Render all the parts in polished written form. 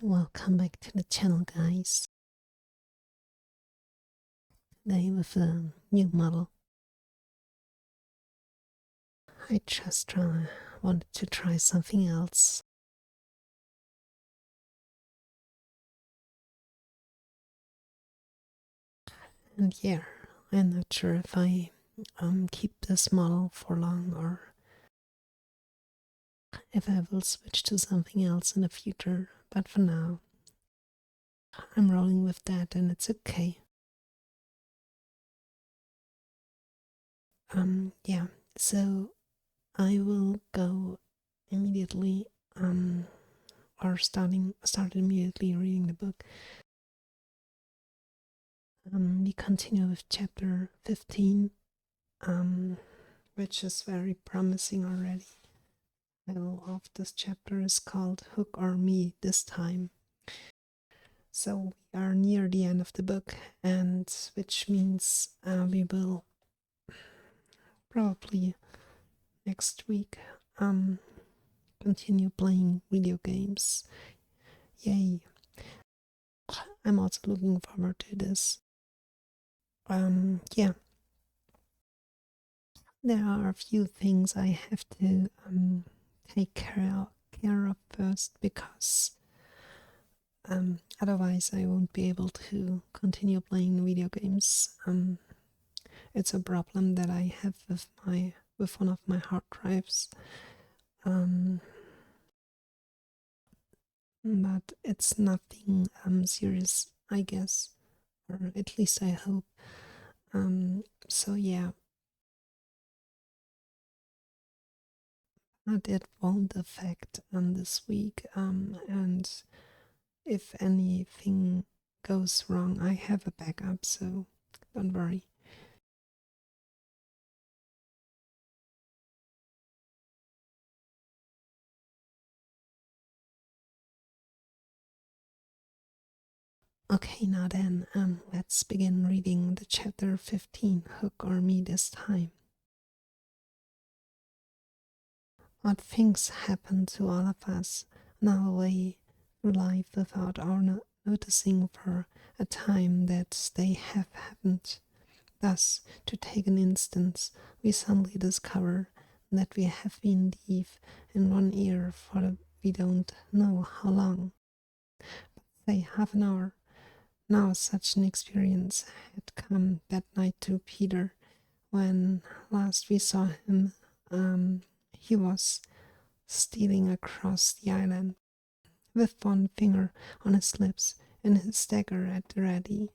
Welcome back to the channel, guys. Today with a new model. I just wanted to try something else. And yeah, I'm not sure if I keep this model for long or if I will switch to something else in the future. But for now, I'm rolling with that and it's okay. Yeah, so I will go immediately or start immediately reading the book. We continue with chapter 15, which is very promising already. The title of this chapter is called Hook or Me this time. So we are near the end of the book, and which means we will probably next week continue playing video games. Yay! I'm also looking forward to this. Yeah, there are a few things I have to take care of first because otherwise I won't be able to continue playing video games. It's a problem that I have with one of my hard drives. But it's nothing serious, I guess, or at least I hope. So yeah, but it won't affect this week. And if anything goes wrong, I have a backup, so don't worry. Okay, now then, let's begin reading the chapter 15, Hook or Me this time. Odd things happen to all of us on our way through life without our noticing for a time that they have happened. Thus, to take an instance, we suddenly discover that we have been deaf in one ear for we don't know how long, say half an hour. Now such an experience had come that night to Peter. When last we saw him, he was stealing across the island with one finger on his lips and his dagger at the ready.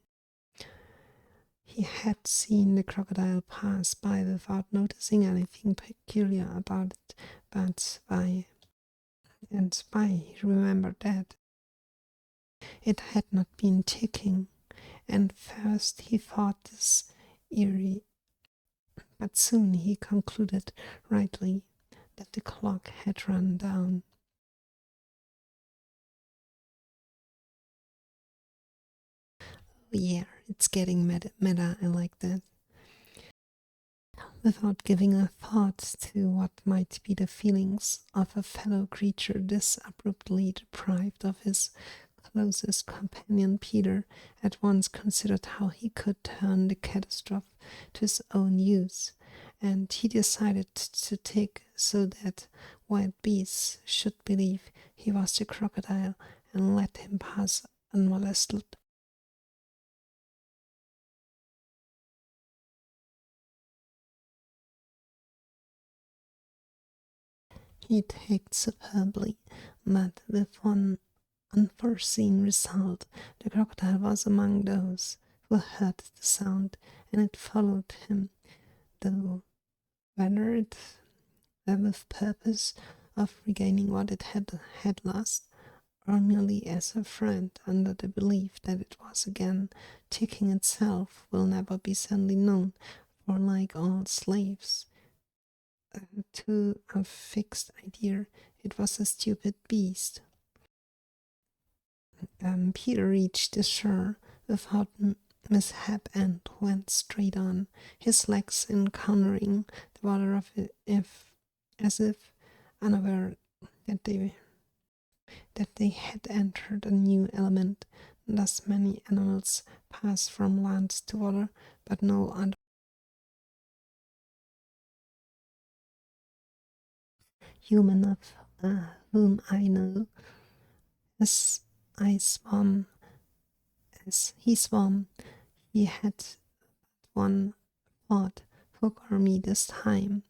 He had seen the crocodile pass by without noticing anything peculiar about it, but by and by he remembered that it had not been ticking, and first he thought this eerie, but soon he concluded rightly that the clock had run down. Yeah, it's getting meta. I like that. Without giving a thought to what might be the feelings of a fellow creature this abruptly deprived of his closest companion, Peter at once considered how he could turn the catastrophe to his own use, and he decided to take so that wild beasts should believe he was the crocodile and let him pass unmolested. He taked superbly, but with one unforeseen result. The crocodile was among those who heard the sound, and it followed him, though whether it with purpose of regaining what it had lost, or merely as a friend under the belief that it was again taking itself, will never be certainly known, for like all slaves to a fixed idea, it was a stupid beast. Peter reached the shore without mishap and went straight on, his legs encountering the water as if unaware that they that they had entered a new element. Thus many animals pass from land to water, but no other human of whom I know. As I swam, as he swam, he had one thought for me this time.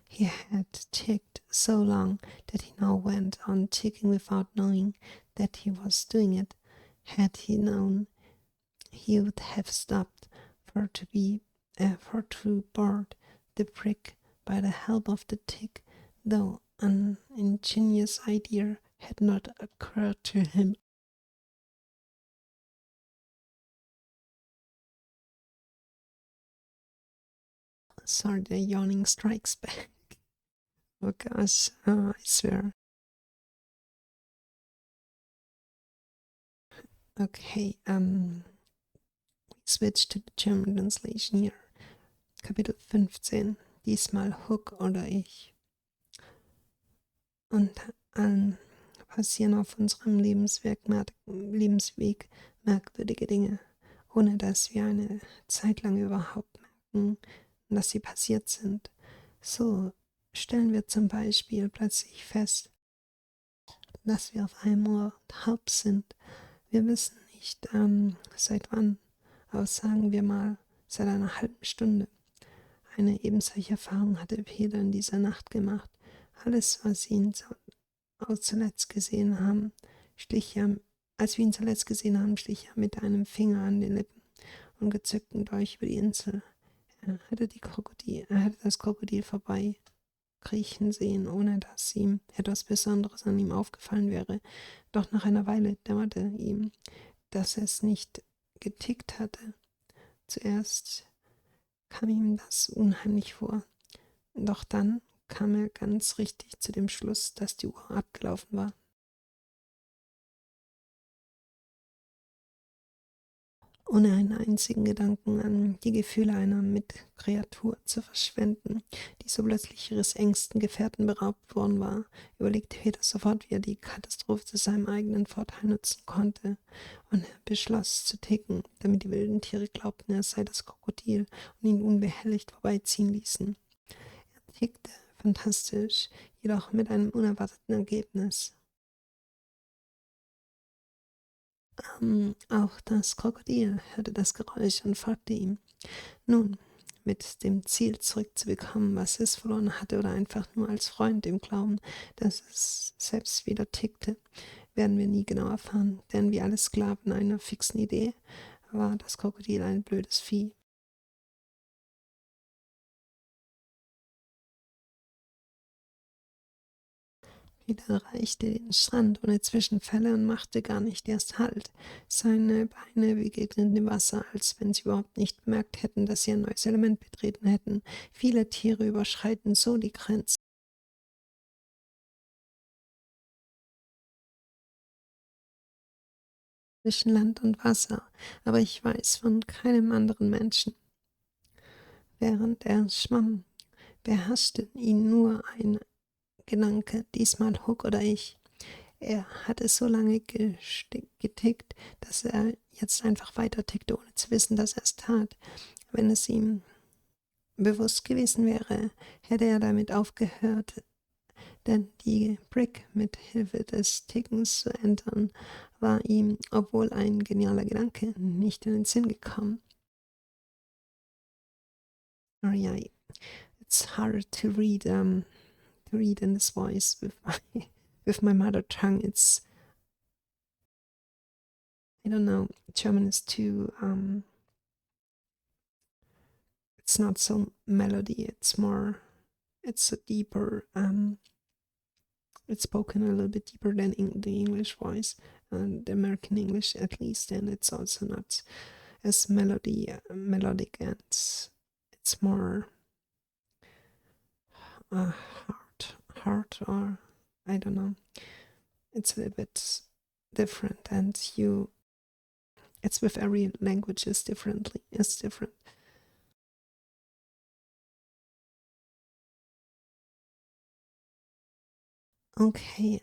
He had ticked so long that he now went on ticking without knowing that he was doing it. Had he known, he would have stopped for to board the brick by the help of the tick, though an ingenious idea had not occurred to him. Sorry, the yawning strikes back. Oh gosh, I swear. Okay, we switch to the German translation here. Kapitel 15. Diesmal Hook oder ich. Und allen passieren auf unserem Lebensweg merkwürdige Dinge, ohne dass wir eine Zeit lang überhaupt merken, dass sie passiert sind. So stellen wir zum Beispiel plötzlich fest, dass wir auf einem Ohr taub sind. Wir wissen nicht, seit wann, aber sagen wir mal seit einer halben Stunde. Eine ebensolche Erfahrung hatte Peter in dieser Nacht gemacht. Alles, was ihn zuletzt gesehen haben, als wir ihn zuletzt gesehen haben, schlich er mit einem Finger an den Lippen und gezückten Dolch über die Insel. Er hatte das Krokodil vorbeikriechen sehen, ohne dass ihm etwas Besonderes an ihm aufgefallen wäre. Doch nach einer Weile dämmerte ihm, dass es nicht getickt hatte. Zuerst kam ihm das unheimlich vor. Doch dann kam er ganz richtig zu dem Schluss, dass die Uhr abgelaufen war. Ohne einen einzigen Gedanken an die Gefühle einer Mitkreatur zu verschwenden, die so plötzlich ihres engsten Gefährten beraubt worden war, überlegte Peter sofort, wie er die Katastrophe zu seinem eigenen Vorteil nutzen konnte, und er beschloss zu ticken, damit die wilden Tiere glaubten, er sei das Krokodil und ihn unbehelligt vorbeiziehen ließen. Er tickte fantastisch, jedoch mit einem unerwarteten Ergebnis. Auch das Krokodil hörte das Geräusch und folgte ihm. Nun, mit dem Ziel zurückzubekommen, was es verloren hatte, oder einfach nur als Freund im Glauben, dass es selbst wieder tickte, werden wir nie genau erfahren, denn wie alle Sklaven einer fixen Idee war das Krokodil ein blödes Vieh. Peter erreichte den Strand ohne Zwischenfälle und machte gar nicht erst Halt. Seine Beine begegneten dem Wasser, als wenn sie überhaupt nicht bemerkt hätten, dass sie ein neues Element betreten hätten. Viele Tiere überschreiten so die Grenzen zwischen Land und Wasser, aber ich weiß von keinem anderen Menschen. Während er schwamm, beherrschte ihn nur ein Gedanke, diesmal Hook oder ich. Er hatte so lange getickt, dass er jetzt einfach weiter tickte, ohne zu wissen, dass er es tat. Wenn es ihm bewusst gewesen wäre, hätte er damit aufgehört, denn die Brick mit Hilfe des Tickens zu entern, war ihm, obwohl ein genialer Gedanke, nicht in den Sinn gekommen. Oh yeah, it's hard to read in this voice with my mother tongue. It's, I don't know, German is too it's not so melody, it's a deeper it's spoken a little bit deeper than the English voice, and the American English at least, and it's also not as melodic, and it's more hard, or I don't know, it's a little bit different, and it's with every language is different. Okay,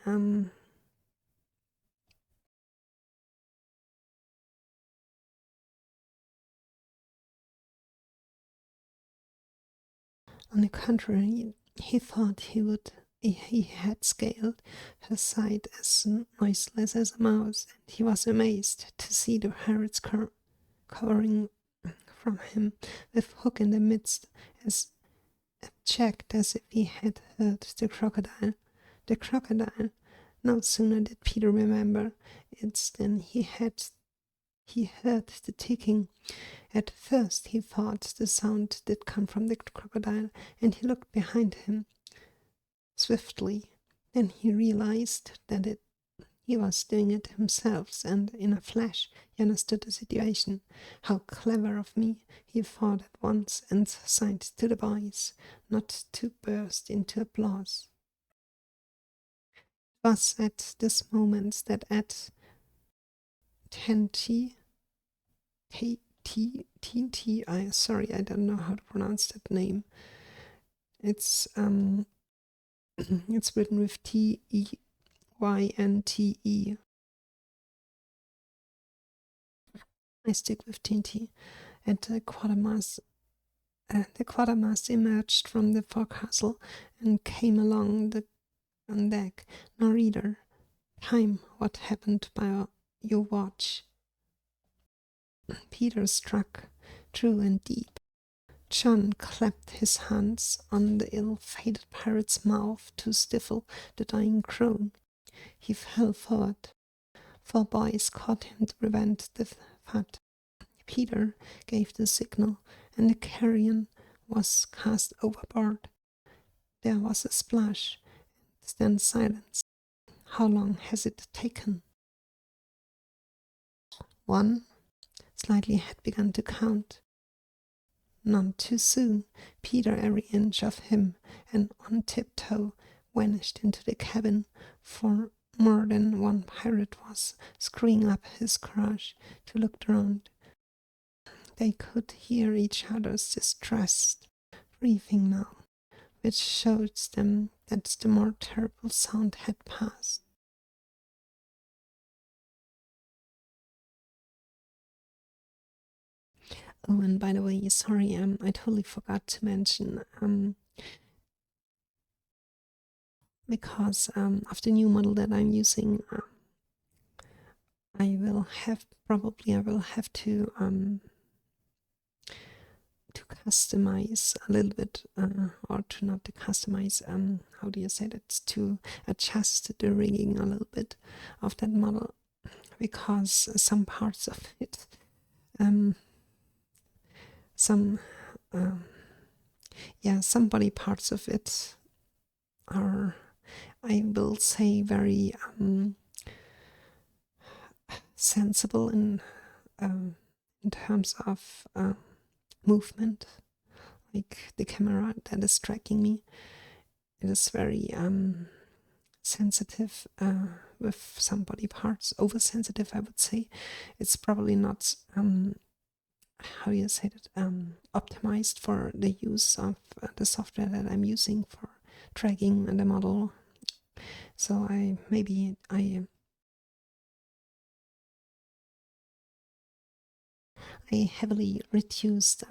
On the contrary, he thought he had scaled her side as noiseless as a mouse, and he was amazed to see the pirates covering from him with Hook in the midst, as abject as if he had heard the crocodile. The crocodile! No sooner did Peter remember it than he heard the ticking. At first he thought the sound did come from the crocodile, and he looked behind him swiftly. Then he realized that he was doing it himself, and in a flash he understood the situation. How clever of me, he thought at once, and signed to the boys not to burst into applause. It was at this moment that at Tenty, sorry, I don't know how to pronounce that name. It's it's written with Teyynte. I stick with Tinty. And the quartermaster emerged from the forecastle and came along on deck. Now, reader, time, what happened by your watch? Peter struck true and deep. John clapped his hands on the ill-fated pirate's mouth to stifle the dying groan. He fell forward. 4 boys caught him to prevent the fight. Peter gave the signal, and the carrion was cast overboard. There was a splash, then silence. How long has it taken? 1. Slightly had begun to count. None too soon. Peter, every inch of him, and on tiptoe, vanished into the cabin, for more than one pirate was screwing up his courage to look around. They could hear each other's distressed breathing now, which showed them that the more terrible sound had passed. Oh, and by the way, sorry, I totally forgot to mention, because of the new model that I'm using, I will have to customize a little bit, or to not to customize, how do you say that, to adjust the rigging a little bit of that model, because some parts of it, some body parts of it are, I will say, very sensible in terms of movement, like the camera that is tracking me. It is very sensitive with some body parts, oversensitive, I would say. It's probably not how do you say that, optimized for the use of the software that I'm using for tracking the model. So I heavily reduced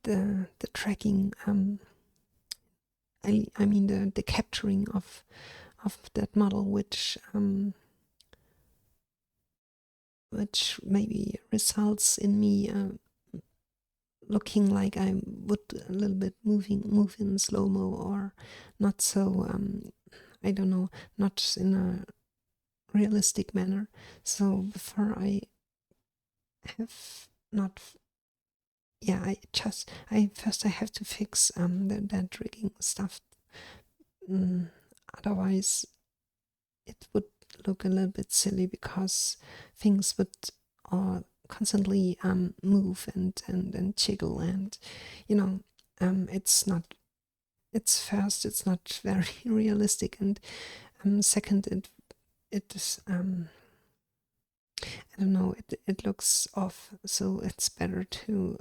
the tracking, I mean the capturing of that model, which maybe results in me looking like I would a little bit move in slow-mo, or not so, I don't know, not in a realistic manner. So before I have not, first I have to fix that rigging stuff. Otherwise it would look a little bit silly, because things would constantly move and jiggle, and it's not very realistic, and second, it is I don't know, it looks off, so it's better to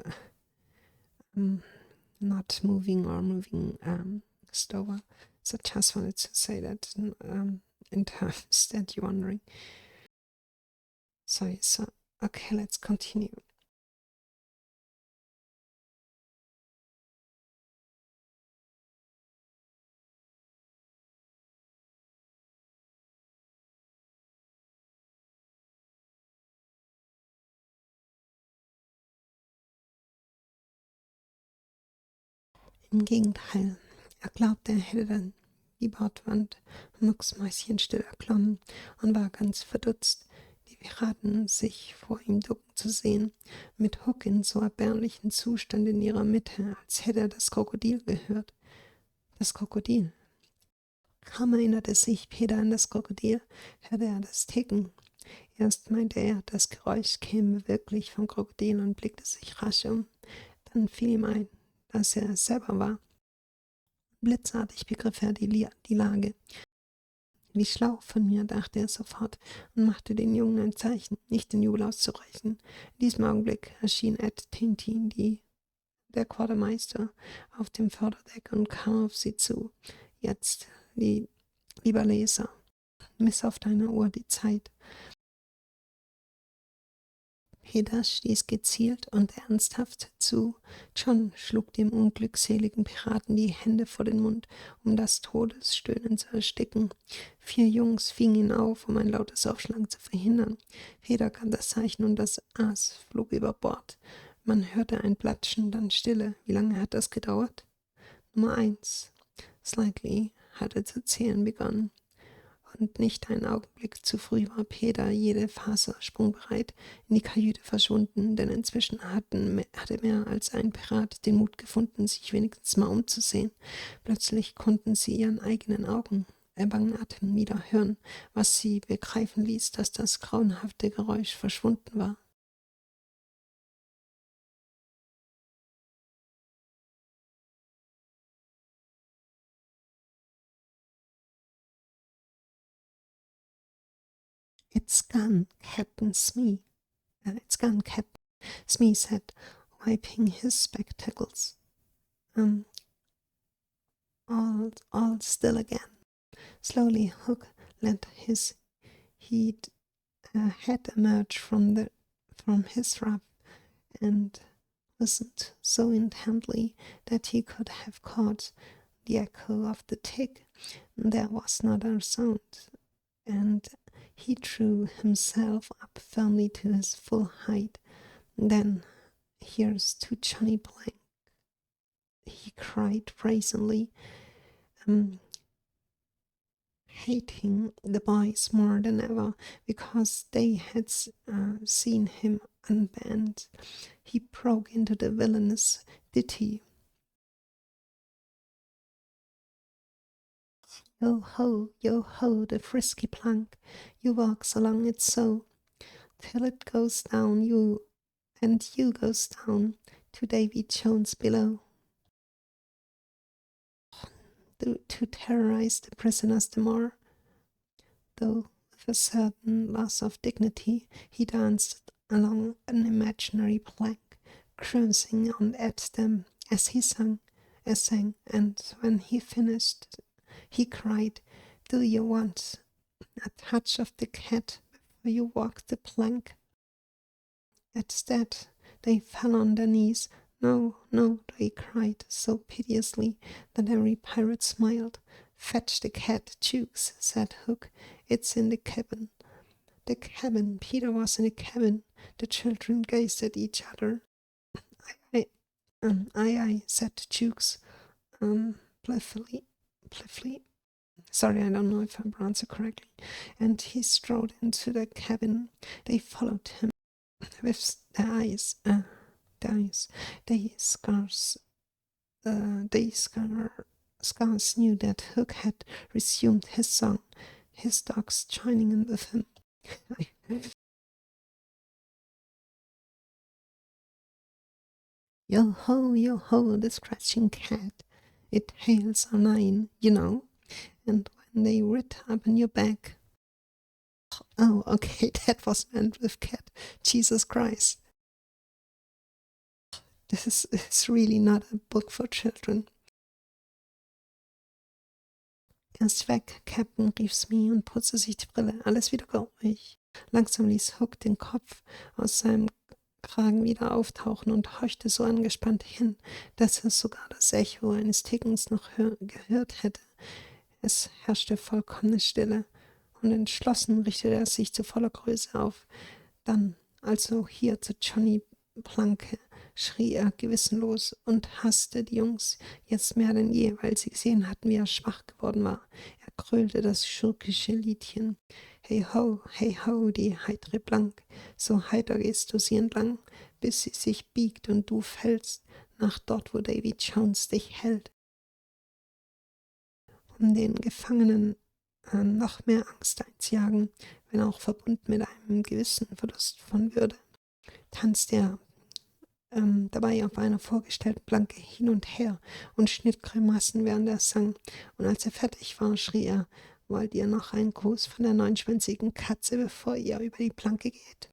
not moving, or moving slower. So just wanted to say that in terms that you're wondering. Sorry, so okay, let's continue. Im Gegenteil, er glaubte, er hätte dann die Bordwand mucksmäuschenstill erklommen und war ganz verdutzt, die Piraten sich vor ihm ducken zu sehen, mit Hook in so erbärmlichen Zustand in ihrer Mitte, als hätte er das Krokodil gehört. Das Krokodil. Kaum erinnerte sich Peter an das Krokodil, hörte er das Ticken. Erst meinte er, das Geräusch käme wirklich vom Krokodil und blickte sich rasch um. Dann fiel ihm ein, dass er es selber war. Blitzartig begriff er die Lage. Wie schlau von mir, dachte er sofort und machte den Jungen ein Zeichen, nicht den Jubel auszubrechen. In diesem Augenblick erschien Ed Tintin, der Quartermeister, auf dem Vorderdeck und kam auf sie zu. Jetzt, lieber Leser, miss auf deiner Uhr die Zeit. Peter stieß gezielt und ernsthaft zu. John schlug dem unglückseligen Piraten die Hände vor den Mund, um das Todesstöhnen zu ersticken. 4 Jungs fingen ihn auf, um ein lautes Aufschlagen zu verhindern. Peter gab das Zeichen und das Aas flog über Bord. Man hörte ein Platschen, dann Stille. Wie lange hat das gedauert? Nummer 1. Slightly hatte zu zählen begonnen. Und nicht einen Augenblick zu früh war Peter jede Faser sprungbereit in die Kajüte verschwunden, denn inzwischen hatte mehr als ein Pirat den Mut gefunden, sich wenigstens mal umzusehen. Plötzlich konnten sie ihren eigenen Augen bangen Atem wieder hören, was sie begreifen ließ, dass das grauenhafte Geräusch verschwunden war. It's gone, Captain Smee. It's gone, Captain Smee said, wiping his spectacles. All still again. Slowly, Hook let his head emerge from his wrap and listened so intently that he could have caught the echo of the tick. There was not a sound, and he drew himself up firmly to his full height. Then, here's to Johnny Blank, he cried brazenly, hating the boys more than ever because they had seen him unbend. He broke into the villainous ditty. Yo ho, the frisky plank, you walks along it so, till it goes down you goes down to Davy Jones below. To terrorize the prisoners the more, though with a certain loss of dignity, he danced along an imaginary plank, cruising on at them as he sang, and when he finished, he cried, "Do you want a touch of the cat before you walk the plank?" At that, they fell on their knees. No, they cried so piteously that every pirate smiled. "Fetch the cat, Jukes," said Hook. "It's in the cabin." The cabin. Peter was in the cabin. The children gazed at each other. Aye, said Jukes, blithely. Sorry, I don't know if I pronounced it correctly. And he strode into the cabin. They followed him with their eyes. They scarce knew that Hook had resumed his song, his dogs joining in with him. Yo ho, the scratching cat, it hails our nine, you know, and when they rit up in your back. Oh, okay, that was meant with cat. Jesus Christ. This is really not a book for children. Er ist weg, Captain, rief Smee und putzte sich die Brille. Alles wieder ruhig. Langsam ließ Hook den Kopf aus seinem Kragen wieder auftauchen und horchte so angespannt hin, dass er sogar das Echo eines Tickens noch gehört hätte. Es herrschte vollkommene Stille, und entschlossen richtete er sich zu voller Größe auf. Dann, also hier zu Johnny Planke, schrie er gewissenlos und hasste die Jungs jetzt mehr denn je, weil sie gesehen hatten, wie er schwach geworden war. Er grölte das schurkische Liedchen. Hey ho, die heitere Blank, so heiter gehst du sie entlang, bis sie sich biegt und du fällst nach dort, wo Davy Jones dich hält. Um den Gefangenen noch mehr Angst einzujagen, wenn auch verbunden mit einem gewissen Verlust von Würde, tanzte er dabei auf einer vorgestellten Planke hin und her und schnitt Grimassen, während er sang. Und als er fertig war, schrie er: Wollt ihr noch einen Gruß von der neunschwänzigen Katze, bevor ihr über die Planke geht?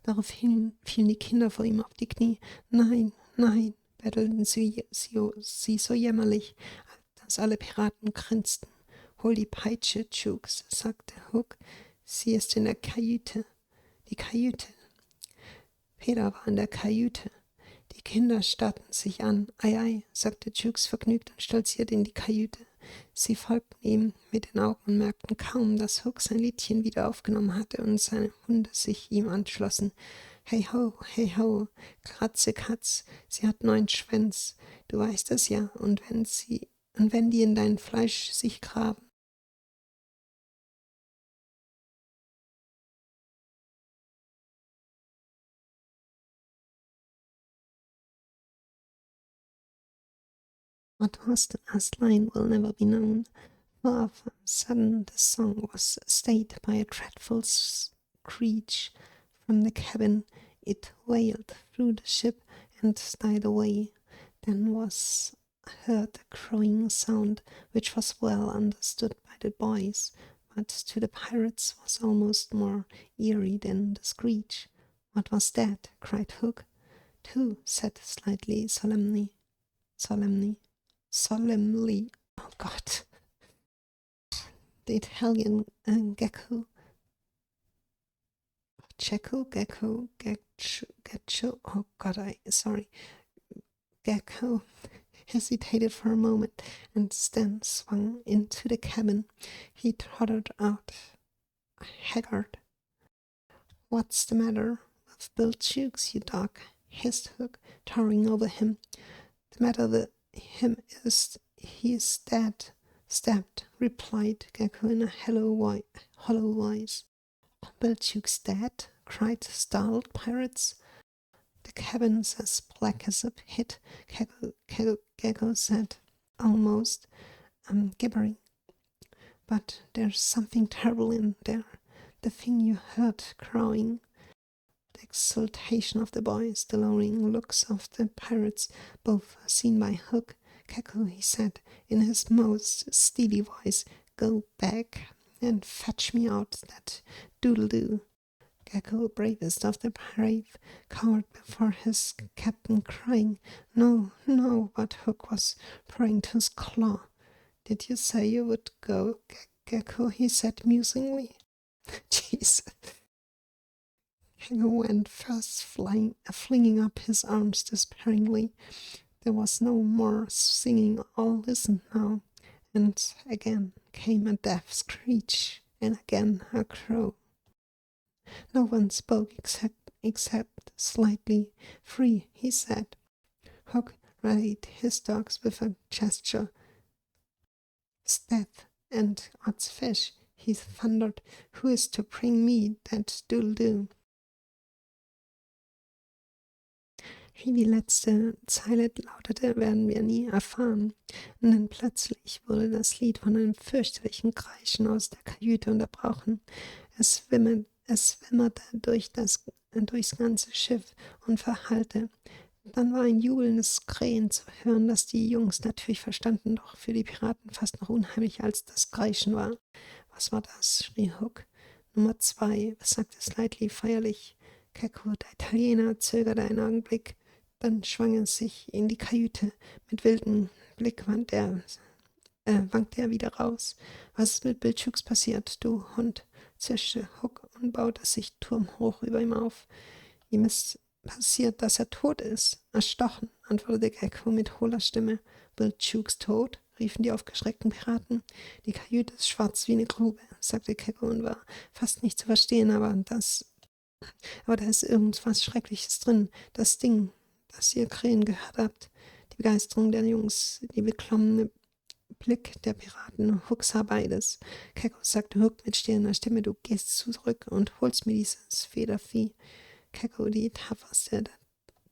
Daraufhin fielen die Kinder vor ihm auf die Knie. Nein, nein, bettelten sie so jämmerlich, dass alle Piraten grinsten. Hol die Peitsche, Jukes, sagte Hook. Sie ist in der Kajüte. Die Kajüte. Peter war in der Kajüte. Die Kinder starrten sich an. Ei, ei, sagte Jukes vergnügt und stolzierte in die Kajüte. Sie folgten ihm mit den Augen und merkten kaum, dass Hook sein Liedchen wieder aufgenommen hatte und seine Hunde sich ihm anschlossen. Hey ho, Kratze, Katz, sie hat 9 Schwänz, du weißt es ja, und wenn die in dein Fleisch sich graben. What was the last line will never be known. For of a sudden the song was stayed by a dreadful screech from the cabin. It wailed through the ship and died away. Then was heard a crowing sound, which was well understood by the boys, but to the pirates was almost more eerie than the screech. What was that? Cried Hook. 2, said slightly solemnly. Oh God. The Italian gecko. Gecko. Oh God, sorry. Gecko hesitated for a moment and then swung into the cabin. He trotted out, haggard. What's the matter with Bill Jukes, you dog? Hissed Hook, towering over him. The matter with him is he is dead. Stabbed, replied Gecko in a hollow voice. Bill Jukes dead? Cried the startled pirates. The cabin's as black as a pit, Gecko said, almost gibbering. But there's something terrible in there. The thing you heard crowing. The exultation of the boys, the lowering looks of the pirates, both seen by Hook. Gecko, he said, in his most steely voice, go back and fetch me out that doodle-doo. Gecko, bravest of the brave, cowered before his captain, crying, No, no, but Hook was pouring to his claw. Did you say you would go, Gecko? He said musingly. Jeez. Gecko went first flinging up his arms despairingly. There was no more singing. All listened now, and again came a death screech, and again a crow. No one spoke except slightly. Free, he said. Hook rallied his dogs with a gesture. Sdeath and odds fish, he thundered. Who is to bring me that doodle-doo? Wie die letzte Zeile lautete, werden wir nie erfahren. Und dann plötzlich wurde das Lied von einem fürchterlichen Kreischen aus der Kajüte unterbrochen. Es wimmerte durchs ganze Schiff und verhallte. Dann war ein jubelndes Krähen zu hören, das die Jungs natürlich verstanden, doch für die Piraten fast noch unheimlicher als das Kreischen war. Was war das? Schrie Hook. Nummer 2, sagte Slightly feierlich. Gecko, der Italiener, zögerte einen Augenblick. Dann schwang er sich in die Kajüte. Mit wildem Blick wankte er wieder raus. Was ist mit Bill Jukes passiert, du Hund? Zischte Hook und baute sich turmhoch über ihm auf. Ihm ist passiert, dass er tot ist. Erstochen, antwortete Gecko mit hohler Stimme. Bill Jukes tot? Riefen die aufgeschreckten Piraten. Die Kajüte ist schwarz wie eine Grube, sagte Gecko und war fast nicht zu verstehen, aber das Aber da ist irgendwas Schreckliches drin. Das Ding, das ihr Krähen gehört habt. Die Begeisterung der Jungs, die beklommene Blick der Piraten, Hook sah beides. Keko sagte Hook mit stehender Stimme, du gehst zurück und holst mir dieses Federvieh. Keko, der tapferste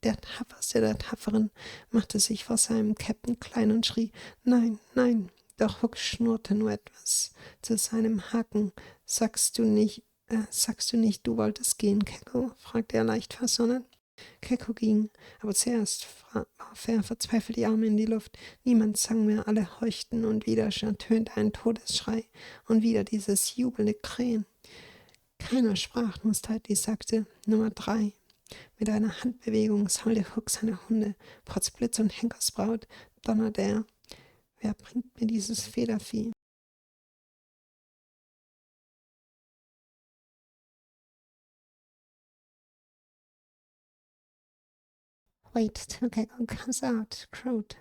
der Tapferen, machte sich vor seinem Captain klein und schrie, nein, nein. Doch Hook schnurrte nur etwas zu seinem Haken. Sagst du nicht, du wolltest gehen, Keko? Fragte er leicht versonnen. Keko ging, aber zuerst warf er verzweifelt die Arme in die Luft. Niemand sang mehr, alle horchten und wieder ertönte ein Todesschrei und wieder dieses jubelnde Krähen. Keiner sprach, nur Slightly sagte Nummer 3. Mit einer Handbewegung sammelte Hook seine Hunde. Potzblitz und Henkersbraut donnerte er. Wer bringt mir dieses Federvieh? Wait till Gecko comes out, crowed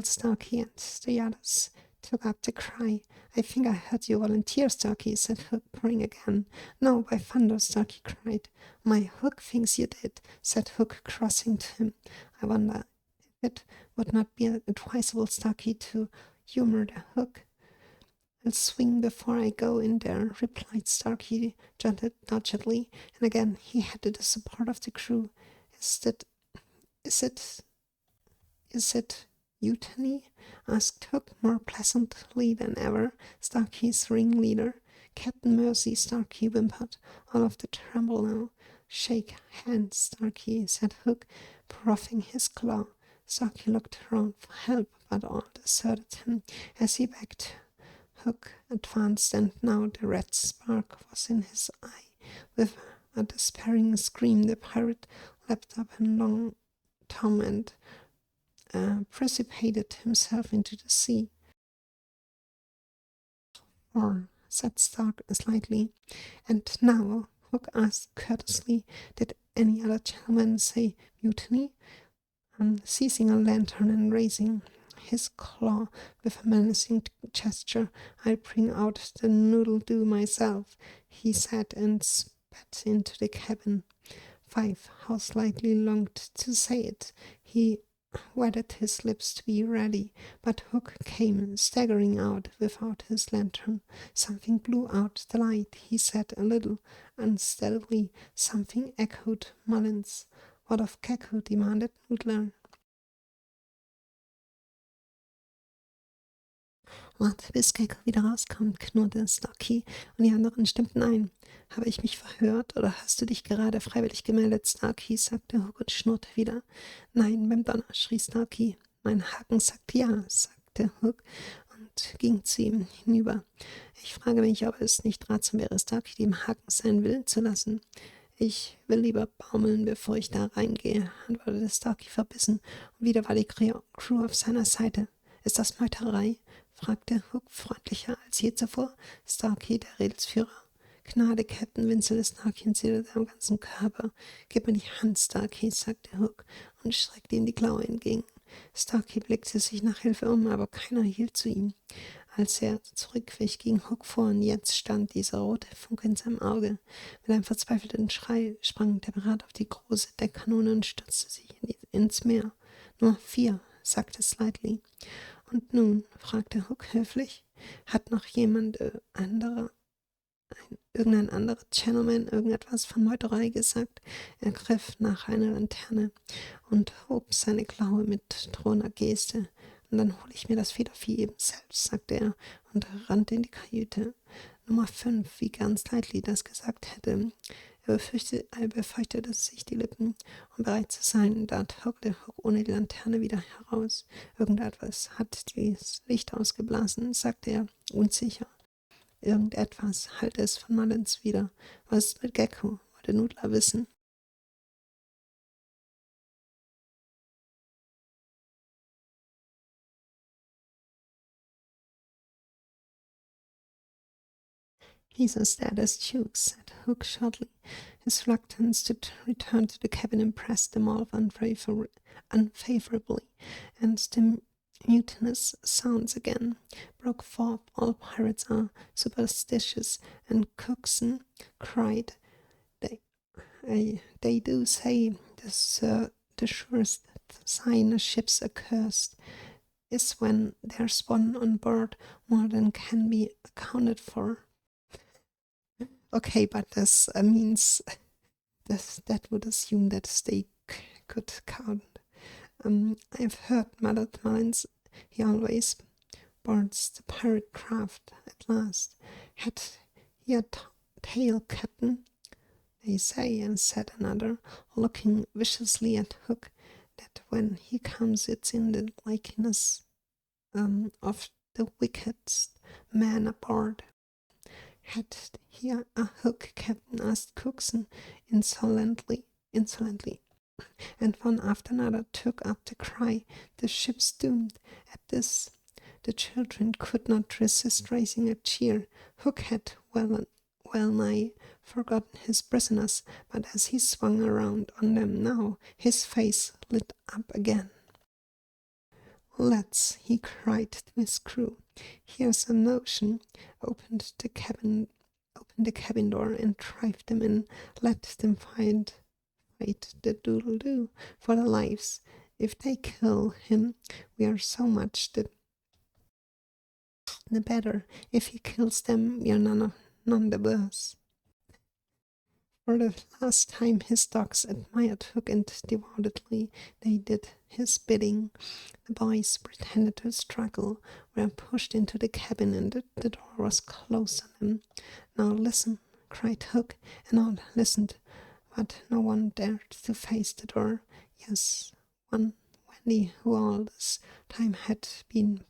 Starkey, and the others took up the cry. I think I heard you volunteer, Starkey, said Hook, purring again. No, by thunder, Starkey cried. My Hook thinks you did, said Hook, crossing to him. I wonder if it would not be advisable, Starkey, to humor the Hook. I'll swing before I go in there, replied Starkey doggedly, and again he had the support of the crew. Is it mutiny? Asked Hook more pleasantly than ever, Starkey's ringleader. Captain Mercy, Starkey whimpered, all of the tremble now. Shake hands, Starkey, said Hook, proffing his claw. Starkey looked around for help, but all deserted him as he begged. Hook advanced, and now the red spark was in his eye. With a despairing scream, the pirate leapt up in long Tom and precipitated himself into the sea. Or, said Stark slightly. And now, Hook asked courteously, did any other gentleman say mutiny? Seizing a lantern and raising his claw with a menacing gesture, I'll bring out the noodle-doo myself, he said, and spat into the cabin. 5. How Slightly longed to say it. He wetted his lips to be ready, but Hook came staggering out without his lantern. Something blew out the light, he said a little unsteadily. Something echoed Mullins. What of Keko? Demanded Noodler. Warte, bis Keko wieder rauskommt, knurrte Starkey, und die anderen stimmten ein. Habe ich mich verhört, oder hast du dich gerade freiwillig gemeldet, Starkey? Sagte Hook und schnurrte wieder. Nein, beim Donner, schrie Starkey. Mein Haken sagt ja, sagte Hook und ging zu ihm hinüber. Ich frage mich, ob es nicht ratsam wäre, Starkey dem Haken seinen Willen zu lassen. Ich will lieber baumeln, bevor ich da reingehe, antwortete Starkey verbissen, und wieder war die Crew auf seiner Seite. Ist das Meuterei? Fragte Hook freundlicher als je zuvor. Starkey, der Redelsführer. Gnade, Captain, winselte Starkey und zitterte am ganzen Körper. Gib mir die Hand, Starkey, sagte Hook und streckte ihm die Klaue entgegen. Starkey blickte sich nach Hilfe um, aber keiner hielt zu ihm. Als er zurückwich, ging Hook vor, und jetzt stand dieser rote Funke in seinem Auge. Mit einem verzweifelten Schrei sprang der Pirat auf die große Deckkanone und stürzte sich ins Meer. Nur 4, sagte Slightly. Und nun, fragte Hook höflich, hat noch irgendein anderer Gentleman irgendetwas von Meuterei gesagt? Er griff nach einer Laterne und hob seine Klaue mit drohender Geste. Und dann hole ich mir das Federvieh eben selbst, sagte er und rannte in die Kajüte. Nummer 5, wie gern Slightly das gesagt hätte. Er befeuchtete sich die Lippen, um bereit zu sein. Da tauchte Hook ohne die Laterne wieder heraus. Irgendetwas hat das Licht ausgeblasen, sagte er unsicher. Irgendetwas, hallte es von Mullins wieder. Was ist mit Gecko? Wollte Noodler wissen. He's as dead as Duke, said Hook shortly. His reluctance to return to the cabin impressed them all unfavorably, and the mutinous sounds again broke forth. All pirates are superstitious, and Cookson cried. They do say the surest sign a ship's accursed is when there's one on board more than can be accounted for. Okay, but this means that would assume that they could count. I've heard Mallet Mullins, he always boards the pirate craft at last. Had he a tail, Captain? They say, and said another, looking viciously at Hook, that when he comes it's in the likeness of the wickedest man aboard. Had he a hook, Captain? Asked Cookson insolently, and one after another took up the cry, the ship's doomed. At this, the children could not resist raising a cheer. Hook had well nigh forgotten his prisoners, but as he swung around on them now, his face lit up again. "Lads," he cried to his crew, "here's a notion. Open the cabin door and drive them in. Let them fight the doodle-doo for their lives. If they kill him, we are so much the better. If he kills them, we are none the worse." For the last time his dogs admired Hook, and devotedly they did his bidding. The boys pretended to struggle, were pushed into the cabin, and the door was closed on them. "Now listen," cried Hook, and all listened, but no one dared to face the door. Yes, Wendy, who all this time had been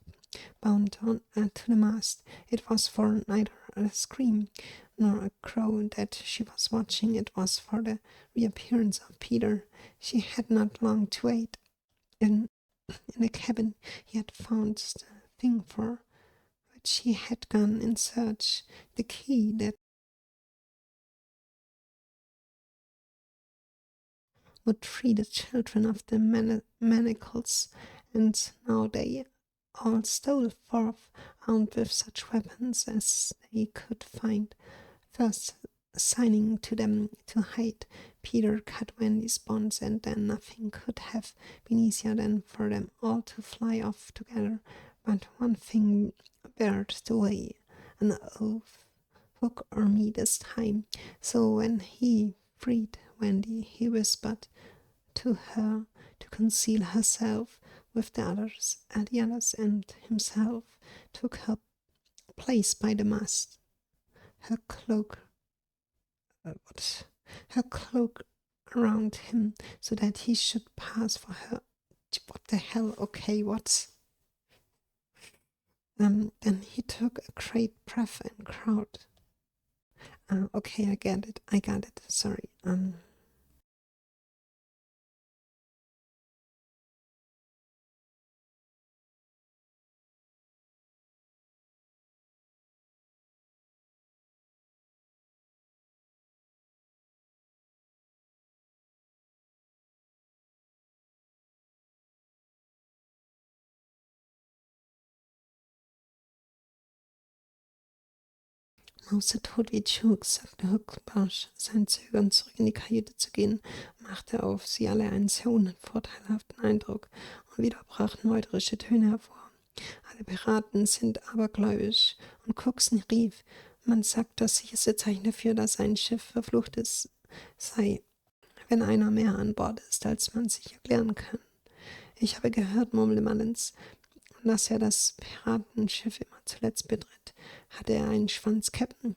bound on to the mast. It was for neither a scream nor a crow that she was watching. It was for the reappearance of Peter. She had not long to wait. In the cabin he had found the thing for which he had gone in search, the key that would free the children of the manacles, and now they all stole forth, armed with such weapons as they could find. First signing to them to hide, Peter cut Wendy's bonds, and then nothing could have been easier than for them all to fly off together. But one thing barred the way, an oath, Hook or me this time. So when he freed Wendy, he whispered to her to conceal herself with the others, and himself took her place by the mast. Her cloak around him so that he should pass for her. What the hell? Okay, what? Then he took a great breath and crowed. Okay, I got it. Sorry. Mausetot wie Chuk, sagte Hook barsch. Sein Zögern, zurück in die Kajüte zu gehen, machte auf sie alle einen sehr unvorteilhaften Eindruck, und wieder brachen meuterische Töne hervor. Alle Piraten sind abergläubisch, und Cookson rief, man sagt, das sicherste Zeichen dafür, dass ein Schiff verflucht ist, sei, wenn einer mehr an Bord ist, als man sich erklären kann. Ich habe gehört, murmelte Mullins, dass er das Piratenschiff immer zuletzt betritt. Hatte er einen Schwanz, Captain?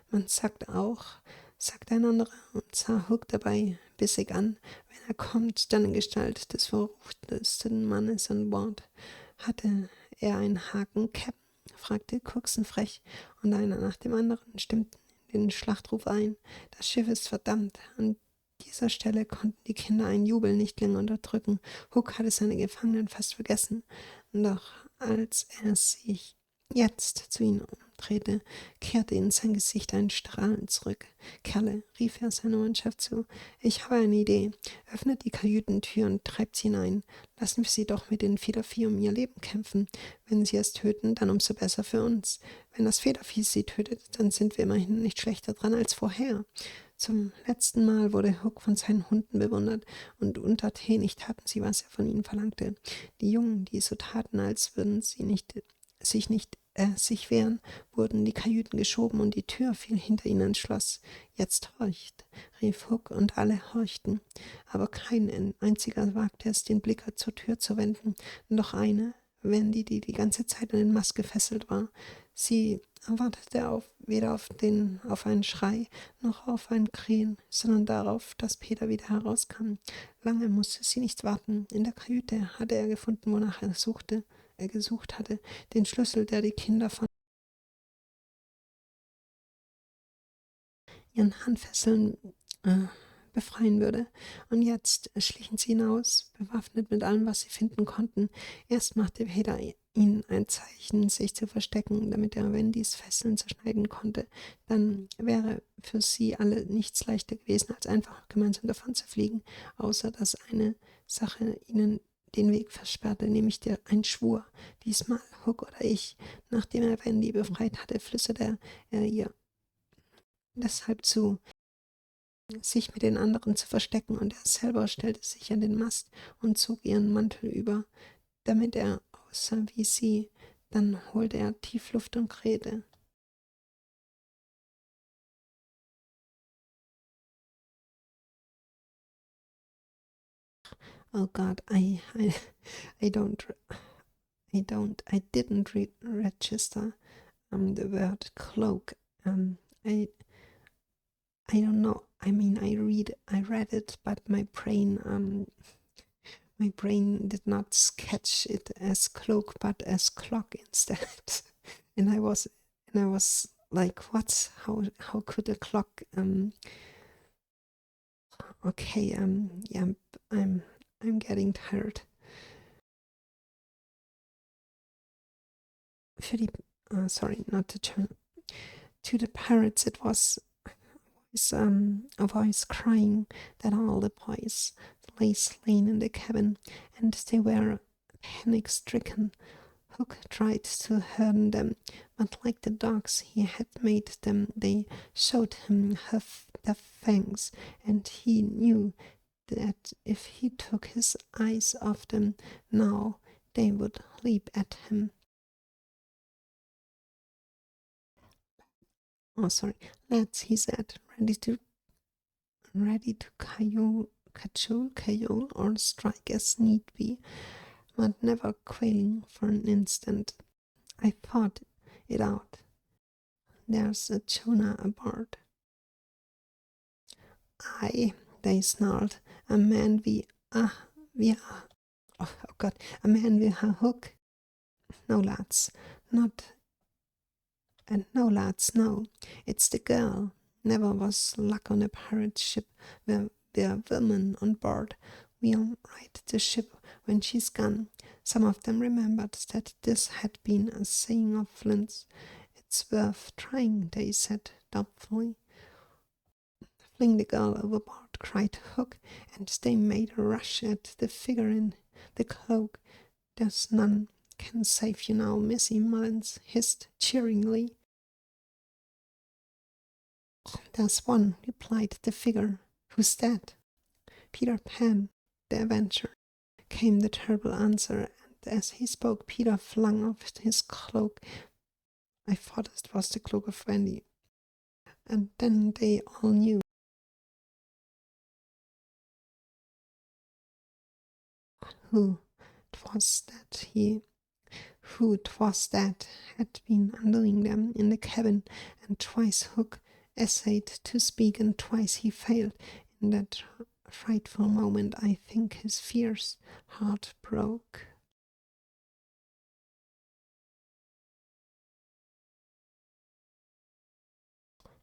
Man sagt auch, sagte ein anderer und sah Hook dabei bissig an, wenn er kommt, dann in Gestalt des verruchtesten Mannes an Bord. Hatte er einen Haken, Captain? Fragte Cookson frech, und einer nach dem anderen stimmten in den Schlachtruf ein. Das Schiff ist verdammt. An dieser Stelle konnten die Kinder einen Jubel nicht länger unterdrücken. Hook hatte seine Gefangenen fast vergessen. Doch als er sich jetzt zu ihnen umdrehte, kehrte in sein Gesicht ein Strahlen zurück. »Kerle«, rief er seiner Mannschaft zu, »ich habe eine Idee. Öffnet die Kajütentür und treibt sie hinein. Lassen wir sie doch mit den Federvieh um ihr Leben kämpfen. Wenn sie es töten, dann umso besser für uns. Wenn das Federvieh sie tötet, dann sind wir immerhin nicht schlechter dran als vorher. Zum letzten Mal wurde Hook von seinen Hunden bewundert, und untertänig taten sie, was er von ihnen verlangte. Die Jungen, die so taten, als würden sie sich wehren, wurden in die Kajüten geschoben, und die Tür fiel hinter ihnen ins Schloss. »Jetzt horcht«, rief Hook, und alle horchten. Aber kein einziger wagte es, den Blick zur Tür zu wenden. Doch eine, Wendy, die die ganze Zeit an den Mast gefesselt war. Sie wartete weder auf einen Schrei noch auf ein Krähen, sondern darauf, dass Peter wieder herauskam. Lange musste sie nicht warten. In der Kajüte hatte er gefunden, wonach er gesucht hatte, den Schlüssel, der die Kinder von ihren Handfesseln befreien würde. Und jetzt schlichen sie hinaus, bewaffnet mit allem, was sie finden konnten. Erst machte Peter ihnen ein Zeichen, sich zu verstecken, damit er Wendys Fesseln zerschneiden konnte. Dann wäre für sie alle nichts leichter gewesen, als einfach gemeinsam davon zu fliegen, außer dass eine Sache ihnen den Weg versperrte, nämlich ein Schwur. Diesmal Hook oder ich. Nachdem er Wendy befreit hatte, flüsterte er ihr deshalb zu, sich mit den anderen zu verstecken, und er selber stellte sich an den Mast und zog ihren Mantel über, damit er aussah wie sie. Dann holte er tief Luft und krähte. Oh God, I didn't register the word cloak. I I don't know. I mean, I read it, but my brain did not sketch it as cloak, but as clock instead. and I was like, what? How could a clock? Okay. Yeah, I'm getting tired. Für die, sorry, not to turn to the parrots. It was a voice crying that all the boys lay slain in the cabin, and they were panic-stricken. Hook tried to hurt them, but like the dogs he had made them, they showed him their fangs, and he knew that if he took his eyes off them now, they would leap at him. Oh, sorry, lads, he said, ready to cajole, or strike as need be, but never quailing for an instant. I thought it out. There's a Jonah aboard. Aye, they snarled. A man oh God, a man with a hook. No, lads, no. It's the girl. Never was luck on a pirate ship where there are women on board. We'll right the ship when she's gone. Some of them remembered that this had been a saying of Flint's. It's worth trying, they said doubtfully. Fling the girl overboard, cried Hook, and they made a rush at the figure in the cloak. There's none can save you now, Missy Mullins hissed cheeringly. There's one, replied the figure. Who's that? Peter Pan, the Avenger, came the terrible answer, and as he spoke, Peter flung off his cloak. I thought it was the cloak of Wendy. And then they all knew. Who 'twas that had been undoing them in the cabin, and twice Hook essayed to speak, and twice he failed. In that frightful moment, I think his fierce heart broke.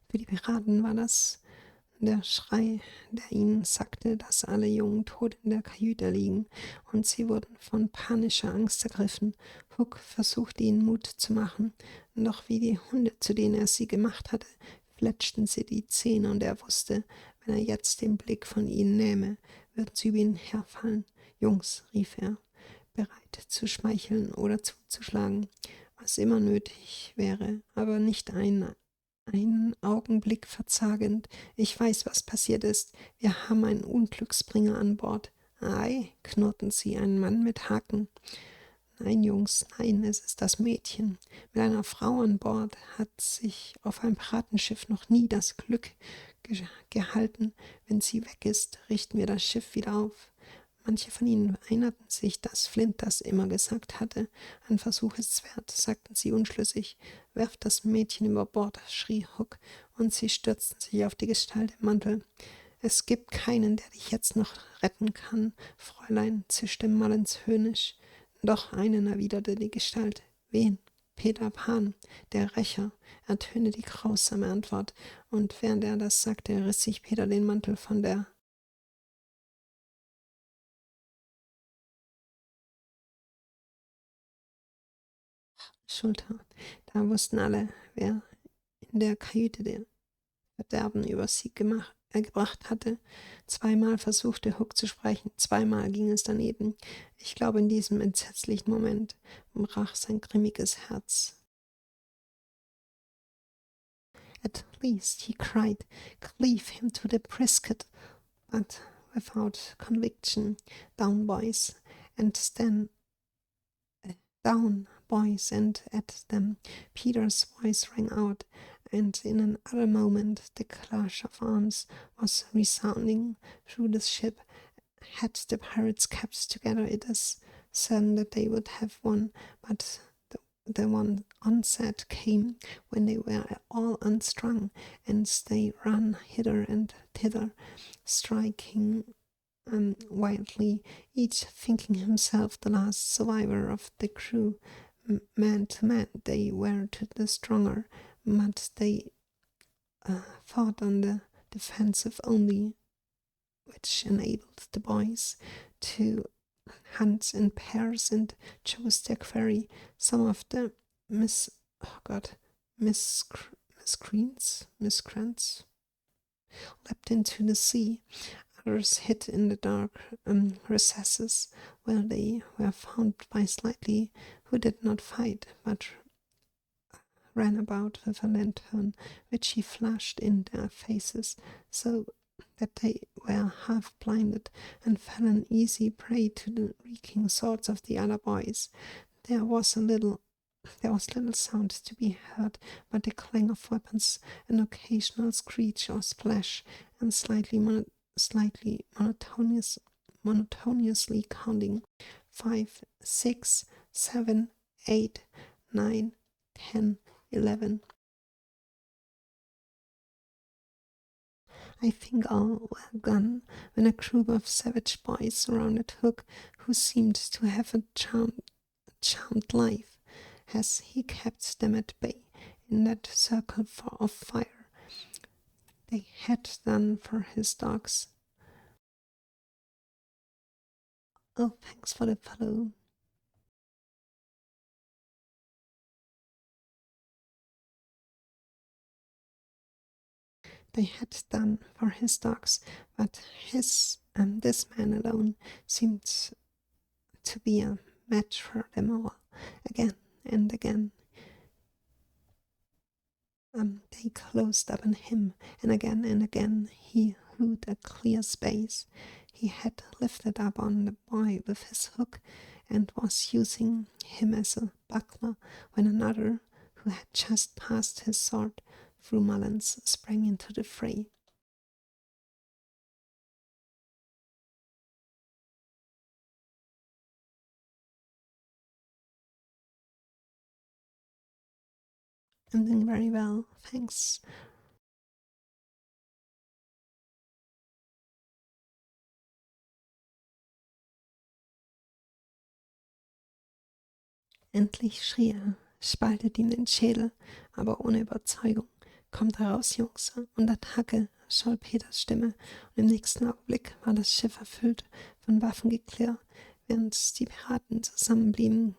Für die Piraten war das der Schrei, der ihnen sagte, dass alle Jungen tot in der Kajüte liegen, und sie wurden von panischer Angst ergriffen. Hook versuchte ihnen Mut zu machen, doch wie die Hunde, zu denen er sie gemacht hatte, fletschten sie die Zähne, und er wusste, wenn er jetzt den Blick von ihnen nähme, würden sie über ihn herfallen. »Jungs«, rief er, bereit zu schmeicheln oder zuzuschlagen, was immer nötig wäre, aber nicht einen Augenblick verzagend. »Ich weiß, was passiert ist. Wir haben einen Unglücksbringer an Bord.« »Ei«, knurrten sie, »ein Mann mit Haken.« »Nein, Jungs, nein, es ist das Mädchen. Mit einer Frau an Bord hat sich auf einem Piratenschiff noch nie das Glück gehalten. Wenn sie weg ist, richten wir das Schiff wieder auf.« Manche von ihnen erinnerten sich, dass Flint das immer gesagt hatte. »Ein Versuch ist's wert«, sagten sie unschlüssig. »Werft das Mädchen über Bord«, schrie Huck, und sie stürzten sich auf die Gestalt im Mantel. »Es gibt keinen, der dich jetzt noch retten kann, Fräulein«, zischte Mullins höhnisch. »Doch einen«, erwiderte die Gestalt. »Wen?« »Peter Pan, der Rächer«, ertönte die grausame Antwort, und während er das sagte, riss sich Peter den Mantel von der Schulter. Da wussten alle, wer in der Kajüte der Verderben über sie gebracht hatte. Zweimal versuchte Huck zu sprechen, zweimal ging es daneben. Ich glaube, in diesem entsetzlichen Moment brach sein grimmiges Herz. At least, he cried, cleave him to the brisket, but without conviction. Down, boys, and stand down, boys, and at them. Peter's voice rang out, and in another moment the clash of arms was resounding through the ship. Had the pirates kept together, it is certain that they would have won, but the one onset came when they were all unstrung, and they ran hither and thither, striking wildly, each thinking himself the last survivor of the crew. Man to man they were to the stronger, but they fought on the defensive only, which enabled the boys to hunt in pairs and chose their quarry. Some of the miscreants leapt into the sea. Others hid in the dark recesses, where they were found by Slightly, who did not fight, but ran about with a lantern, which he flashed in their faces, so that they were half blinded, and fell an easy prey to the reeking swords of the other boys. There was little sound to be heard but the clang of weapons, an occasional screech or splash, and monotonously counting 5, 6, 7, 8, 9, 10, 11. I think all were gone when a group of savage boys surrounded Hook, who seemed to have a charmed life, as he kept them at bay in that circle of fire. They had done for his dogs. Oh, thanks for the follow. They had done for his dogs, but this man alone seemed to be a match for them all. Again and again they closed up on him, and again he hewed a clear space. He had lifted up on the boy with his hook, and was using him as a buckler, when another, who had just passed his sword through Mullins, sprang into the fray. I'm doing very well, thanks. Endlich schrie er, spaltet ihm den Schädel, aber ohne Überzeugung. »Kommt heraus, Jungs!« und Attacke, scholl Peters Stimme, und im nächsten Augenblick war das Schiff erfüllt von Waffengeklirr. Während die Piraten zusammenblieben,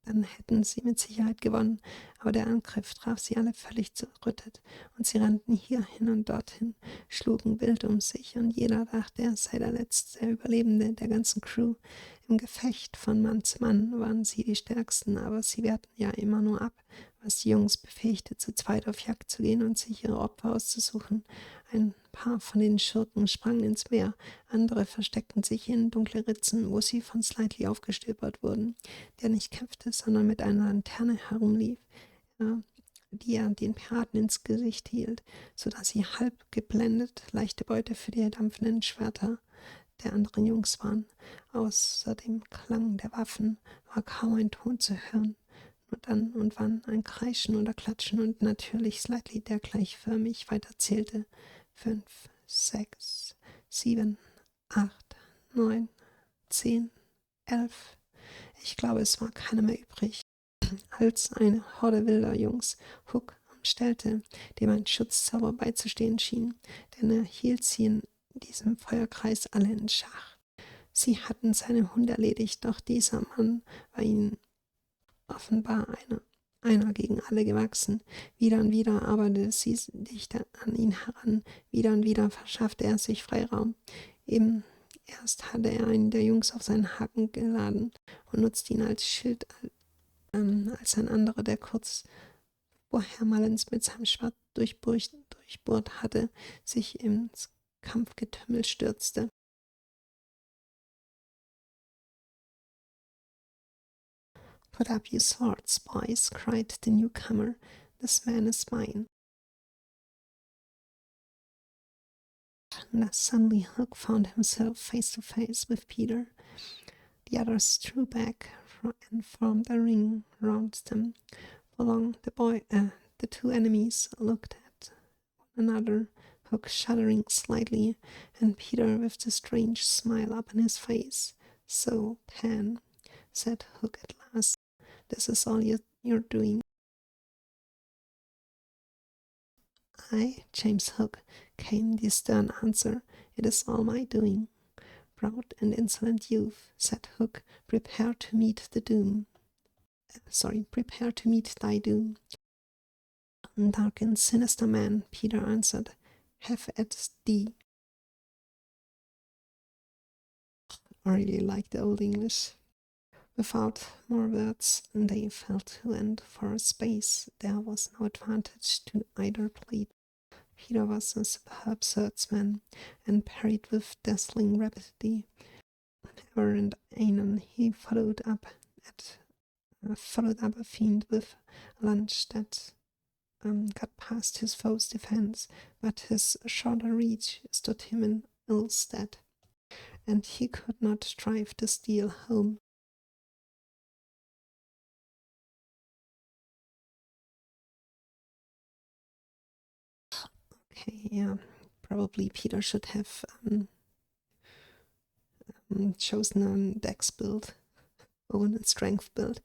dann hätten sie mit Sicherheit gewonnen, aber der Angriff traf sie alle völlig zerrüttet, und sie rannten hierhin und dorthin, schlugen wild um sich, und jeder dachte, er sei der letzte Überlebende der ganzen Crew. Im Gefecht von Mann zu Mann waren sie die Stärksten, aber sie wehrten ja immer nur ab, was die Jungs befähigte, zu zweit auf Jagd zu gehen und sich ihre Opfer auszusuchen. Ein paar von den Schurken sprangen ins Meer, andere versteckten sich in dunkle Ritzen, wo sie von Slightly aufgestöbert wurden, der nicht kämpfte, sondern mit einer Lanterne herumlief, die er den Piraten ins Gesicht hielt, so dass sie halb geblendet leichte Beute für die dampfenden Schwerter der anderen Jungs waren. Außer dem Klang der Waffen war kaum ein Ton zu hören, nur dann und wann ein Kreischen oder Klatschen und natürlich Slightly, der gleichförmig weiterzählte. 5, 6, 7, 8, 9, 10, 11. Ich glaube, es war keiner mehr übrig, als eine Horde wilder Jungs Hook umstellte, dem ein Schutzzauber beizustehen schien, denn er hielt sie in diesem Feuerkreis alle in Schach. Sie hatten seinen Hund erledigt, doch dieser Mann war ihnen offenbar einer gegen alle gewachsen. Wieder und wieder arbeitete sie dichter an ihn heran, wieder und wieder verschaffte er sich Freiraum. Eben erst hatte er einen der Jungs auf seinen Haken geladen und nutzte ihn als Schild, als ein anderer, der kurz vorher Malins mit seinem Schwert durchbohrt hatte, sich ins Kampfgetümmel stürzte. Put up your swords, boys, cried the newcomer. This man is mine. And suddenly Hook found himself face to face with Peter. The others drew back and formed a ring round them. For long the two enemies looked at one another, Hook shuddering slightly, and Peter with the strange smile upon his face. So, Pan, said Hook at last, this is all you're doing. Aye, James Hook, came the stern answer, it is all my doing. Proud and insolent youth, said Hook, prepare to meet thy doom. Dark and sinister man, Peter answered, have at thee. I really like the Old English. Without more words, they fell to, and for a space there was no advantage to either plea. Peter was a superb swordsman, and parried with dazzling rapidity. Ever and anon he followed up a fiend with a lunge that got past his foe's defense, but his shorter reach stood him in ill stead, and he could not strive to steal home. Okay, yeah, probably Peter should have chosen a dex build over a strength build.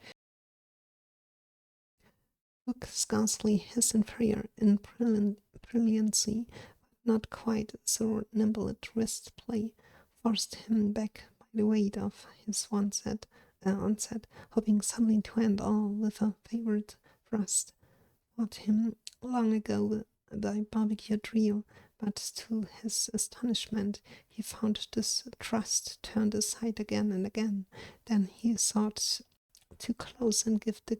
Hook, scarcely his inferior in brilliancy, but not quite so nimble at wrist play, forced him back by the weight of his onset, hoping suddenly to end all with a favorite thrust. Fought him long ago by barbecue trio, but to his astonishment he found this thrust turned aside again and again. Then he sought to close and give the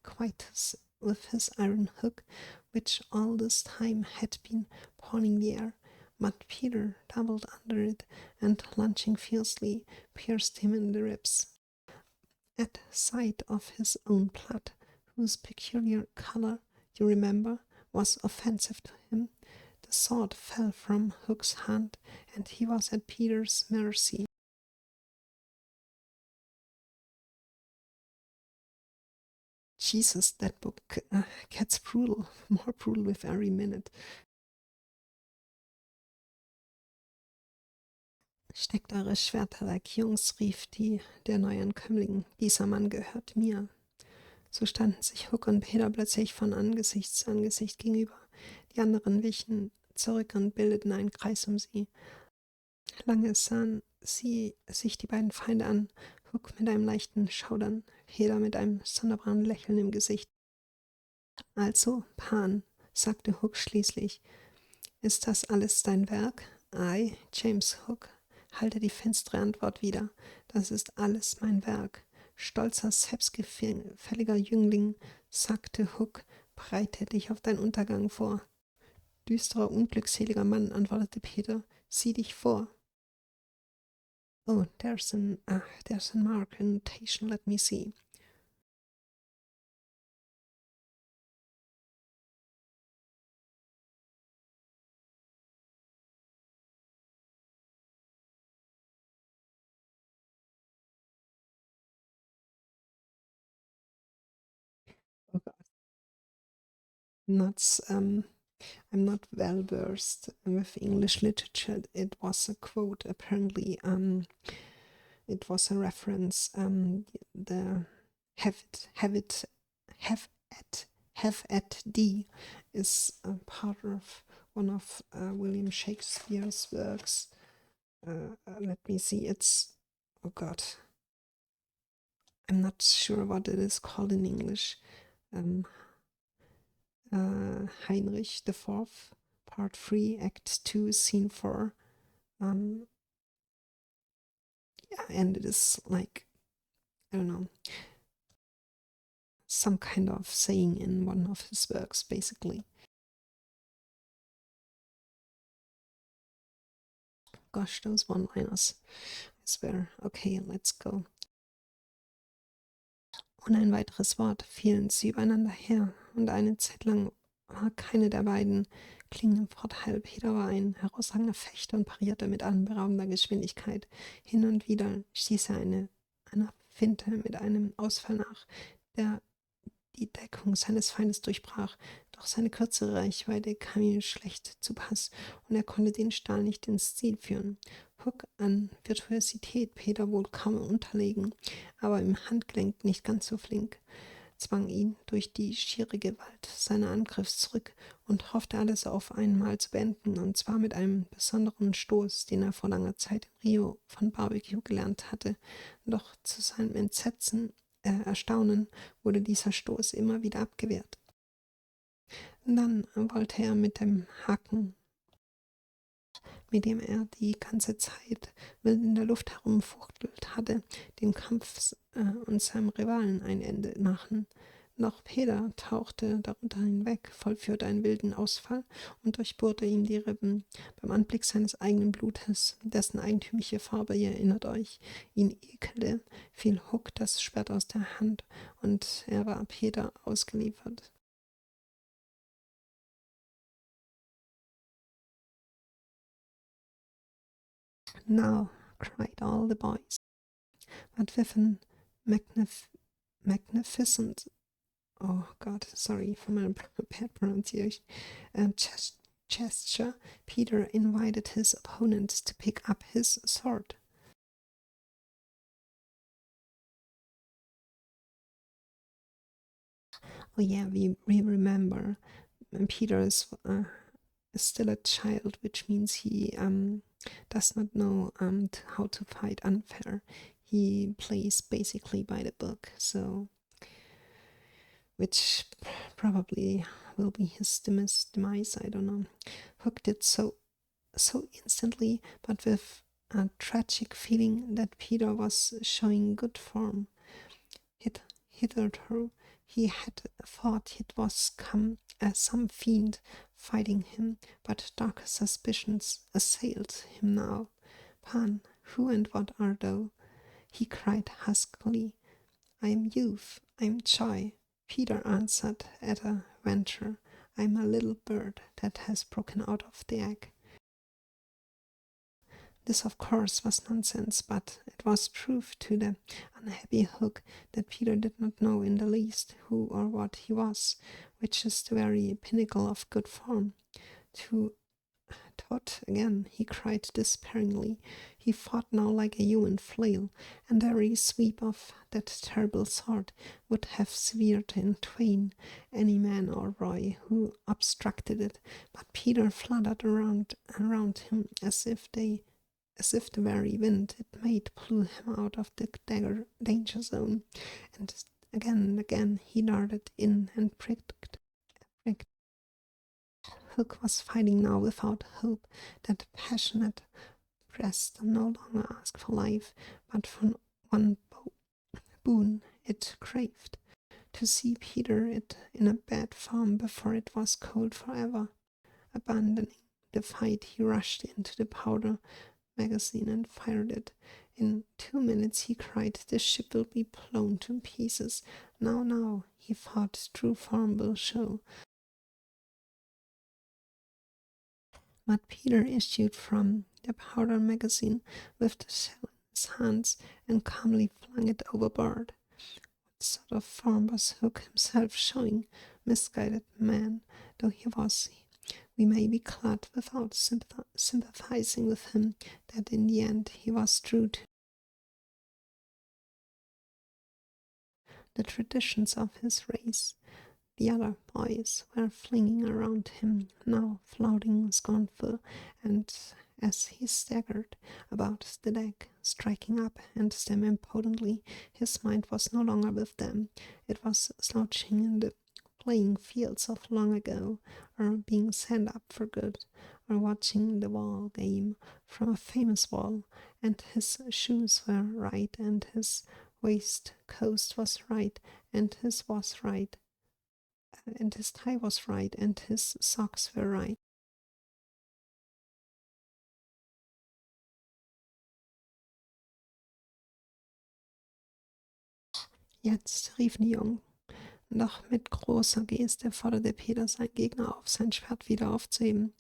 quietus with his iron hook, which all this time had been pawing the air. But Peter doubled under it, and lunging fiercely, pierced him in the ribs. At sight of his own blood, whose peculiar color, you remember, was offensive to him, the sword fell from Hook's hand, and he was at Peter's mercy. Jesus, that book gets brutal, more brutal with every minute. Steckt eure Schwerter weg, Jungs, rief der Neuankömmling. Dieser Mann gehört mir. So standen sich Hook und Peter plötzlich von Angesicht zu Angesicht gegenüber. Die anderen wichen zurück und bildeten einen Kreis um sie. Lange sahen sie sich die beiden Feinde an, Hook mit einem leichten Schaudern, Peter mit einem sonderbaren Lächeln im Gesicht. Also, Pan, sagte Hook schließlich, ist das alles dein Werk? Aye, James Hook, halte die finstere Antwort wieder. Das ist alles mein Werk. Stolzer, selbstgefälliger Jüngling, sagte Hook, bereite dich auf deinen Untergang vor. Düsterer, unglückseliger Mann, antwortete Peter, sieh dich vor. Oh, there's a mark, a notation, let me see. Oh God. Not, I'm not well versed with English literature. It was a quote, apparently. It was a reference. The have it, have at D is a part of one of William Shakespeare's works. Let me see. It's, oh God, I'm not sure what it is called in English. Heinrich the Fourth, Part 3, Act 2, Scene 4. Yeah, and it is like, I don't know, some kind of saying in one of his works, basically. Gosh, those one-liners, I swear. Okay, let's go. Ohne ein weiteres Wort fielen sie übereinander her, und eine Zeit lang war keine der beiden Klingen im Vorteil. Peter war ein herausragender Fechter und parierte mit atemberaubender Geschwindigkeit. Hin und wieder stieß er einer Finte mit einem Ausfall nach, der die Deckung seines Feindes durchbrach, doch seine kürzere Reichweite kam ihm schlecht zu Pass und er konnte den Stahl nicht ins Ziel führen. Hook an Virtuosität Peter wohl kaum unterlegen, aber im Handgelenk nicht ganz so flink, zwang ihn durch die schiere Gewalt seiner Angriffs zurück und hoffte alles auf einmal zu beenden, und zwar mit einem besonderen Stoß, den er vor langer Zeit in Rio von Barbecue gelernt hatte. Doch zu seinem Erstaunen wurde dieser Stoß immer wieder abgewehrt. Dann wollte er mit dem Haken, mit dem er die ganze Zeit wild in der Luft herumfuchtelt hatte, dem Kampf und seinem Rivalen ein Ende machen. Doch Peter tauchte darunter hinweg, vollführte einen wilden Ausfall und durchbohrte ihm die Rippen. Beim Anblick seines eigenen Blutes, dessen eigentümliche Farbe, ihr erinnert euch, ihn ekelte, fiel Hook das Schwert aus der Hand und er war Peter ausgeliefert. Now, cried all the boys, but with an magnificent, oh God, sorry for my bad pronunciation, gesture, Peter invited his opponent to pick up his sword. Oh yeah, we remember Peter is still a child, which means he does not know how to fight unfair. He plays basically by the book, so which probably will be his demise, I don't know. Hook did so instantly, but with a tragic feeling that Peter was showing good form. Hitherto he had thought it was come as some fiend fighting him, but darker suspicions assailed him now. Pan, who and what art thou? He cried huskily. I am youth, I am joy, Peter answered at a venture. I am a little bird that has broken out of the egg. This, of course, was nonsense, but it was proof to the unhappy Hook that Peter did not know in the least who or what he was, which is the very pinnacle of good form. Tot again, he cried despairingly. He fought now like a human flail, and every sweep of that terrible sword would have severed in twain any man or boy who obstructed it. But Peter fluttered around him as if the very wind it made blew him out of the danger zone, and again he darted in and pricked. Hook was fighting now without hope. That passionate breast no longer asked for life, but for one boon it craved, to see Peter it in a bad form before it was cold forever. Abandoning the fight, he rushed into the powder magazine and fired it. In 2 minutes, he cried, "The ship will be blown to pieces. Now, now," he thought, "true form will show." But Peter issued from the powder magazine with the shell in his hands and calmly flung it overboard. What sort of form was Hook himself showing? Misguided man though he was, we may be glad, without sympathizing with him, that in the end he was true to the traditions of his race. The other boys were flinging around him, now flouting scornful, and as he staggered about the deck, striking up and them impotently, his mind was no longer with them. It was slouching in the playing fields of long ago, or being sent up for good, or watching the wall game from a famous wall, and his shoes were right, and his waistcoat was right, and his was right, and his tie was right, and his socks were right. Jetzt riefen die Jungen. Doch mit großer Geste forderte Peter seinen Gegner auf, sein Schwert wieder aufzuheben.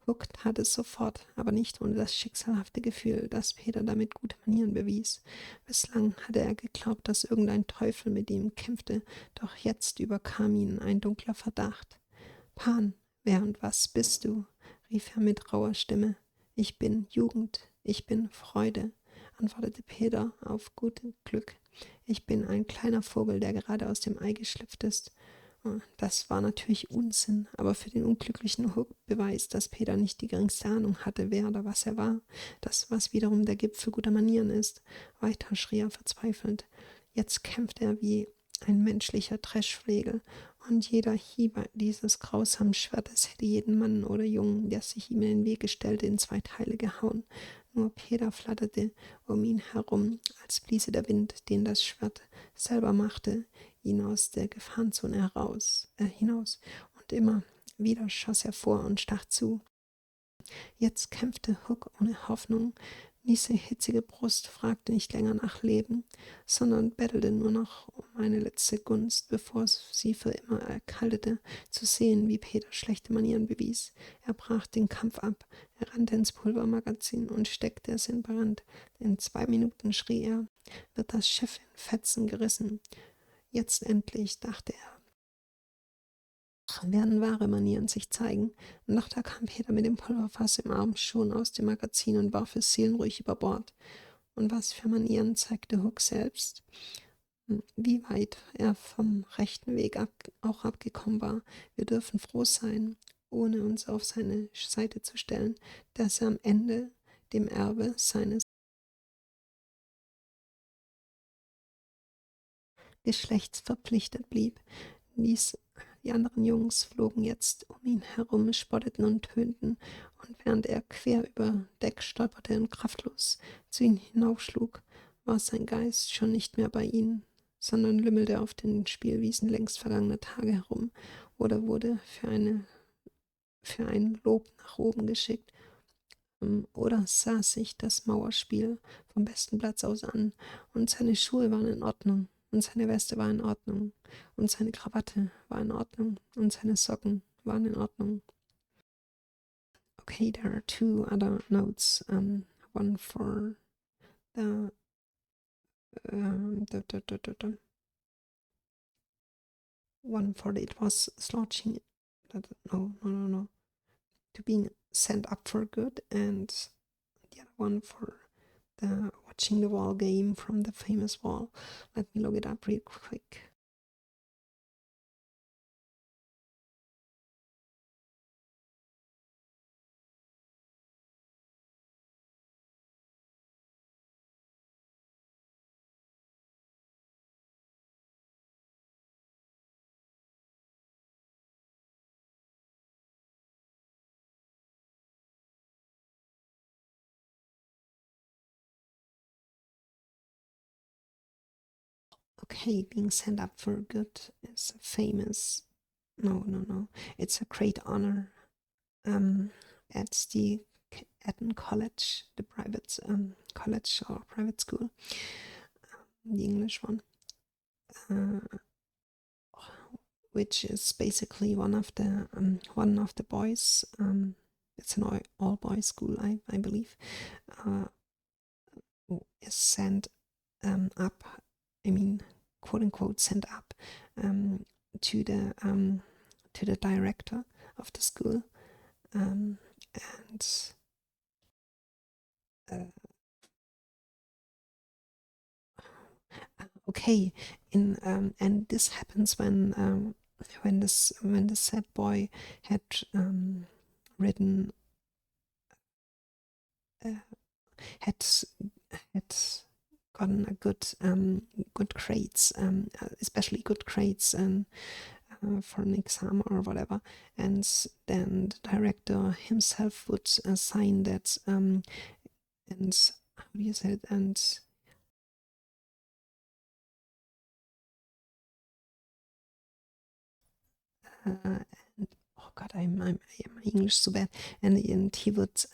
Hook tat es sofort, aber nicht ohne das schicksalhafte Gefühl, dass Peter damit gute Manieren bewies. Bislang hatte er geglaubt, dass irgendein Teufel mit ihm kämpfte, doch jetzt überkam ihn ein dunkler Verdacht. Pan, wer und was bist du? Rief er mit rauer Stimme. Ich bin Jugend, ich bin Freude, antwortete Peter auf gut Glück. Ich bin ein kleiner Vogel, der gerade aus dem Ei geschlüpft ist. Das war natürlich Unsinn, aber für den unglücklichen Hook beweist, dass Peter nicht die geringste Ahnung hatte, wer oder was er war. Das, was wiederum der Gipfel guter Manieren ist. Weiter schrie er verzweifelt. Jetzt kämpft er wie ein menschlicher Dreschflegel, und jeder Hieb dieses grausamen Schwertes hätte jeden Mann oder Jungen, der sich ihm in den Weg stellte, in 2 Teile gehauen. Nur Peter flatterte um ihn herum, als bliese der Wind, den das Schwert selber machte, ihn aus der Gefahrenzone hinaus, und immer wieder schoss er vor und stach zu. Jetzt kämpfte Hook ohne Hoffnung. Diese hitzige Brust fragte nicht länger nach Leben, sondern bettelte nur noch um eine letzte Gunst, bevor sie für immer erkaltete, zu sehen, wie Peter schlechte Manieren bewies. Er brach den Kampf ab, er rannte ins Pulvermagazin und steckte es in Brand. In 2 Minuten schrie er, wird das Schiff in Fetzen gerissen. Jetzt endlich, dachte er, werden wahre Manieren sich zeigen. Doch da kam Peter mit dem Pulverfass im Arm schon aus dem Magazin und warf es seelenruhig über Bord. Und was für Manieren zeigte Hook selbst? Wie weit er vom rechten Weg auch abgekommen war. Wir dürfen froh sein, ohne uns auf seine Seite zu stellen, dass er am Ende dem Erbe seines Geschlechts verpflichtet blieb. Die anderen Jungs flogen jetzt um ihn herum, spotteten und tönten, und während er quer über Deck stolperte und kraftlos zu ihnen hinaufschlug, war sein Geist schon nicht mehr bei ihnen, sondern lümmelte auf den Spielwiesen längst vergangener Tage herum oder wurde für ein Lob nach oben geschickt, oder sah sich das Mauerspiel vom besten Platz aus an, und seine Schuhe waren in Ordnung, und seine Weste war in Ordnung, und seine Krawatte war in Ordnung, und seine Socken waren in Ordnung. Okay, there are 2 other notes, one for the, one for it was slouching, no, to being sent up for good, and the other one for the watching the wall game from the famous wall. Let me look it up real quick. Okay, being sent up for good is a famous. No, no, no. It's a great honor. Um, at the Eton College, the private college or private school, the English one, uh, which is basically one of the boys. It's an all boys school, I believe. Uh, is sent up. I mean, quote unquote, sent up um, to the um, to the director of the school, and uh, okay, in and this happens when the sad boy had written uh, had had gotten a good grades, especially good grades for an exam or whatever, and then the director himself would sign that, and how do you say it, and oh god, my English so bad, and he would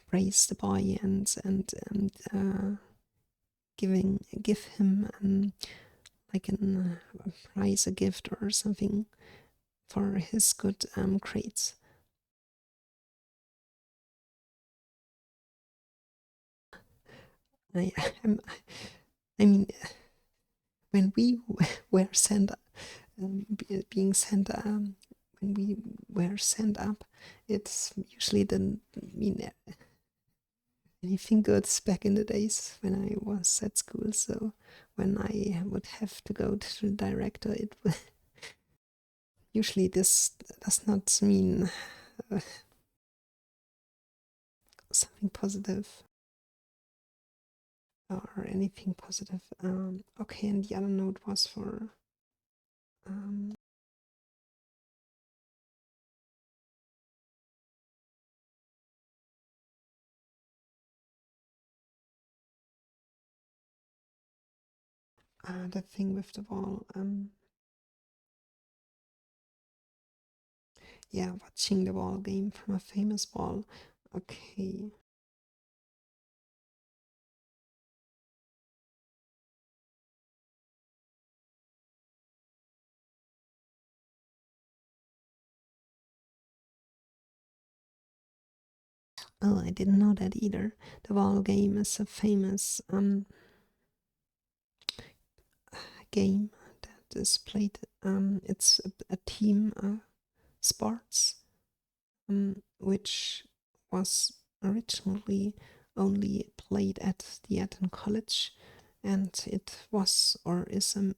praise the boy and give him like a prize, a gift or something for his good grades. I, I'm, I mean, when we were sent, being sent, when we were sent up, it's usually didn't mean anything good back in the days when I was at school. So when I would have to go to the director, it would usually this does not mean uh, something positive or anything positive. Okay, and the other note was for um, the thing with the ball. Yeah, watching the ball game from a famous ball. Okay. Oh, I didn't know that either. The ball game is a famous game that is played. It's a team sports, which was originally only played at the Eton College, and it was or is a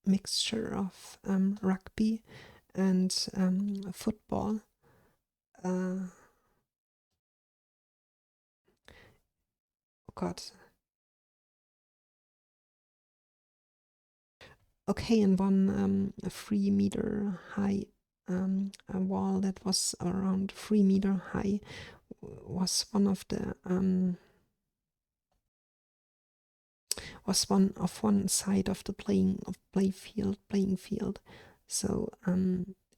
mixture of rugby and football. Oh God. Okay, and one a 3 meter high a wall that was around 3 meter high was one side of the playing field. So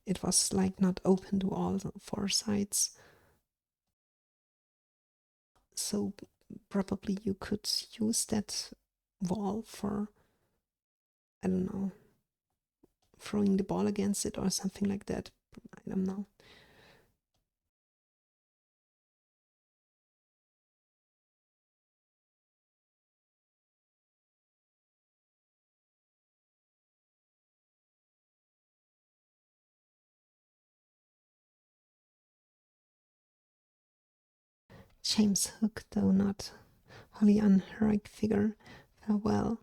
it was like not open to all four sides. So probably you could use that wall for, I don't know, throwing the ball against it or something like that. I don't know. James Hook, though not wholly unheroic figure, farewell,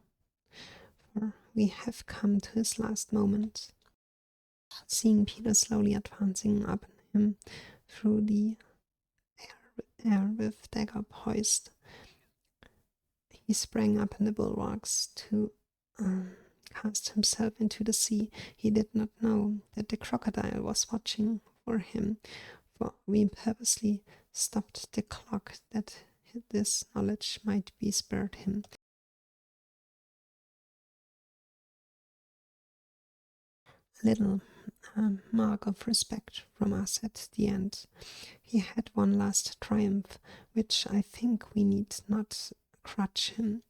for we have come to his last moment. Seeing Peter slowly advancing up him through the air with dagger poised, he sprang up in the bulwarks to cast himself into the sea. He did not know that the crocodile was watching for him, for we purposely stopped the clock that this knowledge might be spared him. A little mark of respect from us at the end. He had one last triumph, which I think we need not grudge him.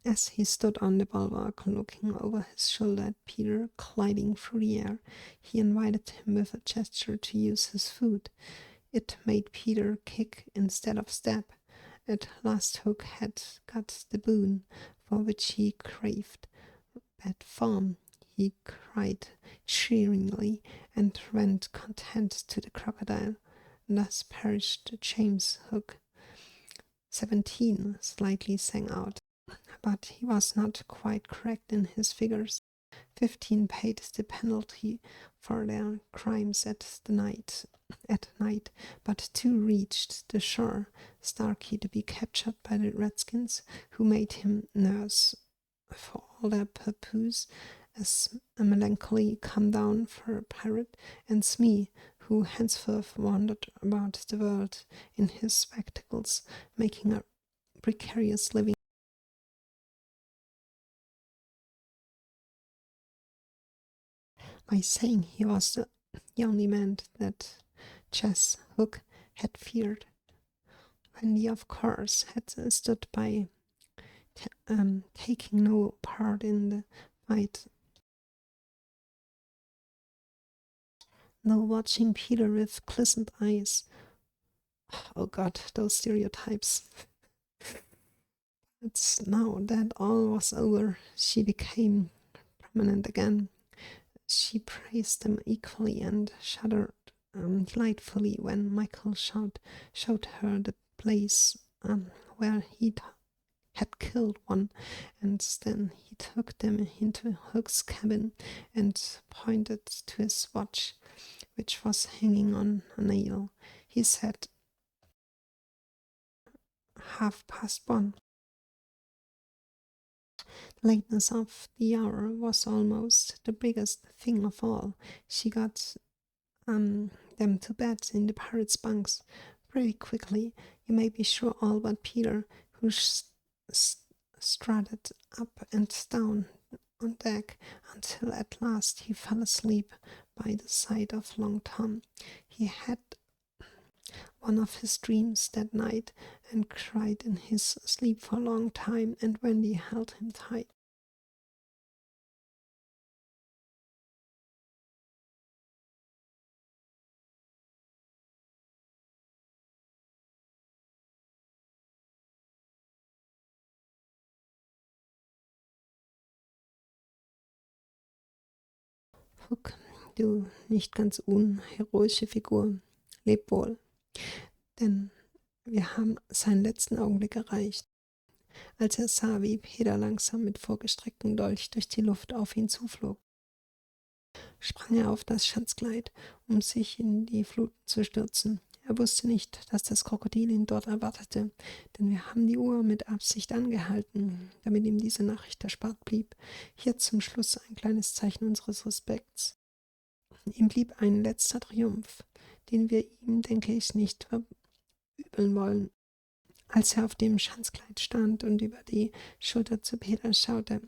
As he stood on the bulwark looking over his shoulder at Peter gliding through the air, he invited him with a gesture to use his food. It made Peter kick instead of stab. At last Hook had got the boon for which he craved. Bad form, he cried cheeringly, and went content to the crocodile. Thus perished James Hook. 17 slightly sang out, but he was not quite correct in his figures. 15 paid the penalty for their crimes at night, but 2 reached the shore, Starkey to be captured by the Redskins, who made him nurse for all their purpose, as a melancholy come down for a pirate, and Smee, who henceforth wandered about the world in his spectacles, making a precarious living by saying he was the only man that Ches Hook had feared. Wendy, of course, had stood by, taking no part in the fight, though watching Peter with pleasant eyes. Oh God, those stereotypes. It's now that all was over, she became prominent again. She praised them equally and shuddered delightfully when Michael showed her the place where he had killed one, and then he took them into Hook's cabin and pointed to his watch, which was hanging on a nail. He said, 1:30. The lateness of the hour was almost the biggest thing of all. She got them to bed in the pirates' bunks pretty quickly, you may be sure, all but Peter, who strutted up and down on deck until at last he fell asleep by the side of Long Tom. He had one of his dreams that night and cried in his sleep for a long time, and Wendy held him tight. Hook, du nicht ganz unheroische Figur, leb wohl. Denn wir haben seinen letzten Augenblick erreicht. Als er sah, wie Peter langsam mit vorgestrecktem Dolch durch die Luft auf ihn zuflog, sprang er auf das Schanzkleid, um sich in die Flut zu stürzen. Er wusste nicht, dass das Krokodil ihn dort erwartete, denn wir haben die Uhr mit Absicht angehalten, damit ihm diese Nachricht erspart blieb. Hier zum Schluss ein kleines Zeichen unseres Respekts. Ihm blieb ein letzter Triumph, den wir ihm, denke ich, nicht verübeln wollen. Als er auf dem Schanzkleid stand und über die Schulter zu Peter schaute,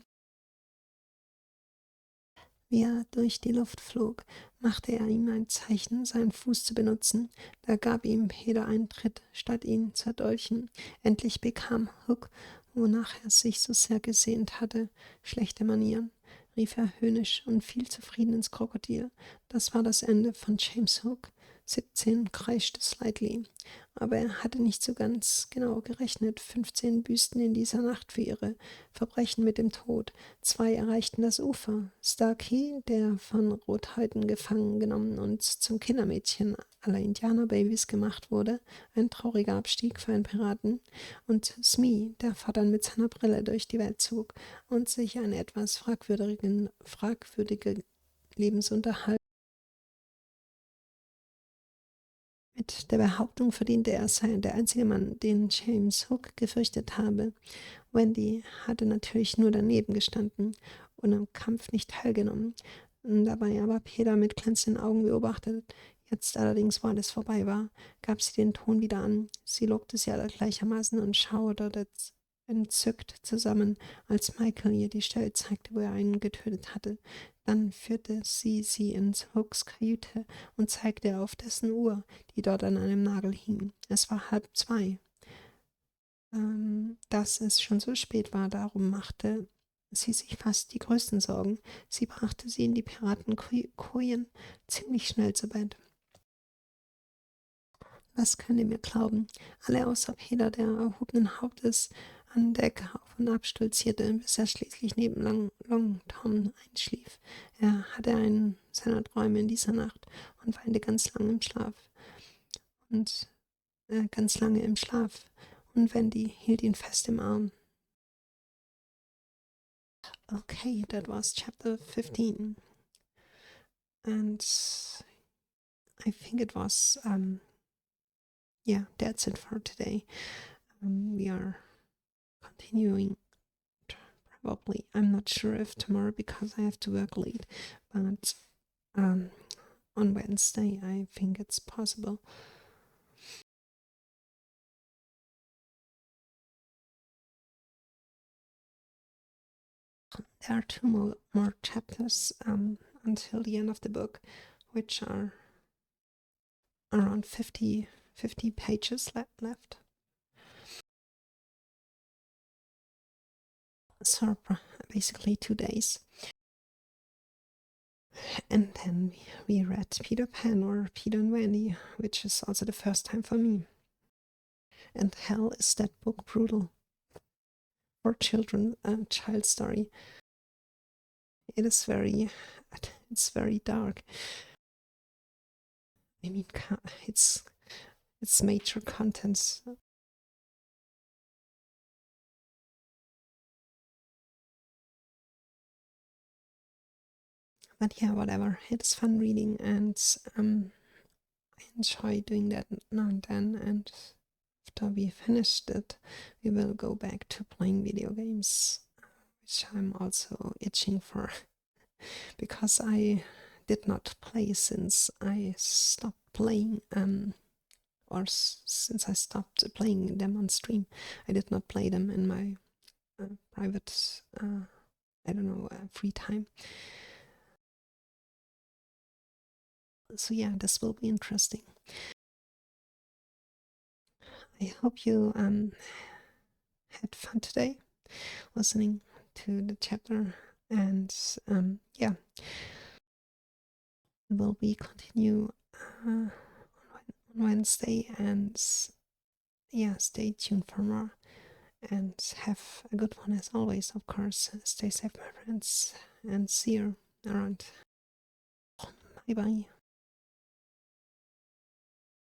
wie er durch die Luft flog, machte er ihm ein Zeichen, seinen Fuß zu benutzen. Da gab ihm Peter einen Tritt, statt ihn zu erdolchen. Endlich bekam Hook, wonach er sich so sehr gesehnt hatte, schlechte Manieren, rief er höhnisch und fiel zufrieden ins Krokodil. Das war das Ende von James Hook. 17 kreischte Slightly, aber er hatte nicht so ganz genau gerechnet. 15 büßten in dieser Nacht für ihre Verbrechen mit dem Tod. 2 erreichten das Ufer. Starkey, der von Rothäuten gefangen genommen und zum Kindermädchen aller Indianerbabys gemacht wurde, ein trauriger Abstieg für einen Piraten, und Smee, der fortan mit seiner Brille durch die Welt zog und sich einen etwas fragwürdigen Lebensunterhalt mit der Behauptung verdiente, er sei der einzige Mann, den James Hook gefürchtet habe. Wendy hatte natürlich nur daneben gestanden und am Kampf nicht teilgenommen, dabei aber Peter mit glänzenden Augen beobachtet. Jetzt allerdings, wo alles vorbei war, gab sie den Ton wieder an. Sie lockte sie alle gleichermaßen und schauderte entzückt zusammen, als Michael ihr die Stelle zeigte, wo er einen getötet hatte. Dann führte sie in Hooks Kajüte und zeigte auf dessen Uhr, die dort an einem Nagel hing. Es war 1:30. Dass es schon so spät war, darum machte sie sich fast die größten Sorgen. Sie brachte sie in die Piratenkojen ziemlich schnell zu Bett. Was könnt ihr mir glauben? Alle außer Peter, der erhobenen Hauptes an Deck auf und ab stolzierte, bis er schließlich neben Long Tom einschlief. Er hatte einen seiner Träume in dieser Nacht und weinte ganz lange im Schlaf. Und Wendy hielt ihn fest im Arm. Okay, that was chapter 15. And I think it was, yeah, that's it for today. We are continuing probably. I'm not sure if tomorrow because I have to work late, but on Wednesday I think it's possible. There are two more chapters until the end of the book, which are around 50 pages left. So basically 2 days. And then we read Peter Pan or Peter and Wendy, which is also the first time for me. And hell, is that book brutal. For children, a child story. It's very dark. I mean, it's major contents. But yeah, whatever. It's fun reading, and I enjoy doing that now and then. And after we finished it, we will go back to playing video games, which I'm also itching for, because I did not play since I stopped playing, or since I stopped playing them on stream. I did not play them in my private, free time. So yeah, this will be interesting. I hope you had fun today listening to the chapter, and yeah, will we continue on Wednesday, and yeah, stay tuned for more, and have a good one as always. Of course, stay safe, my friends, and see you around. Bye bye.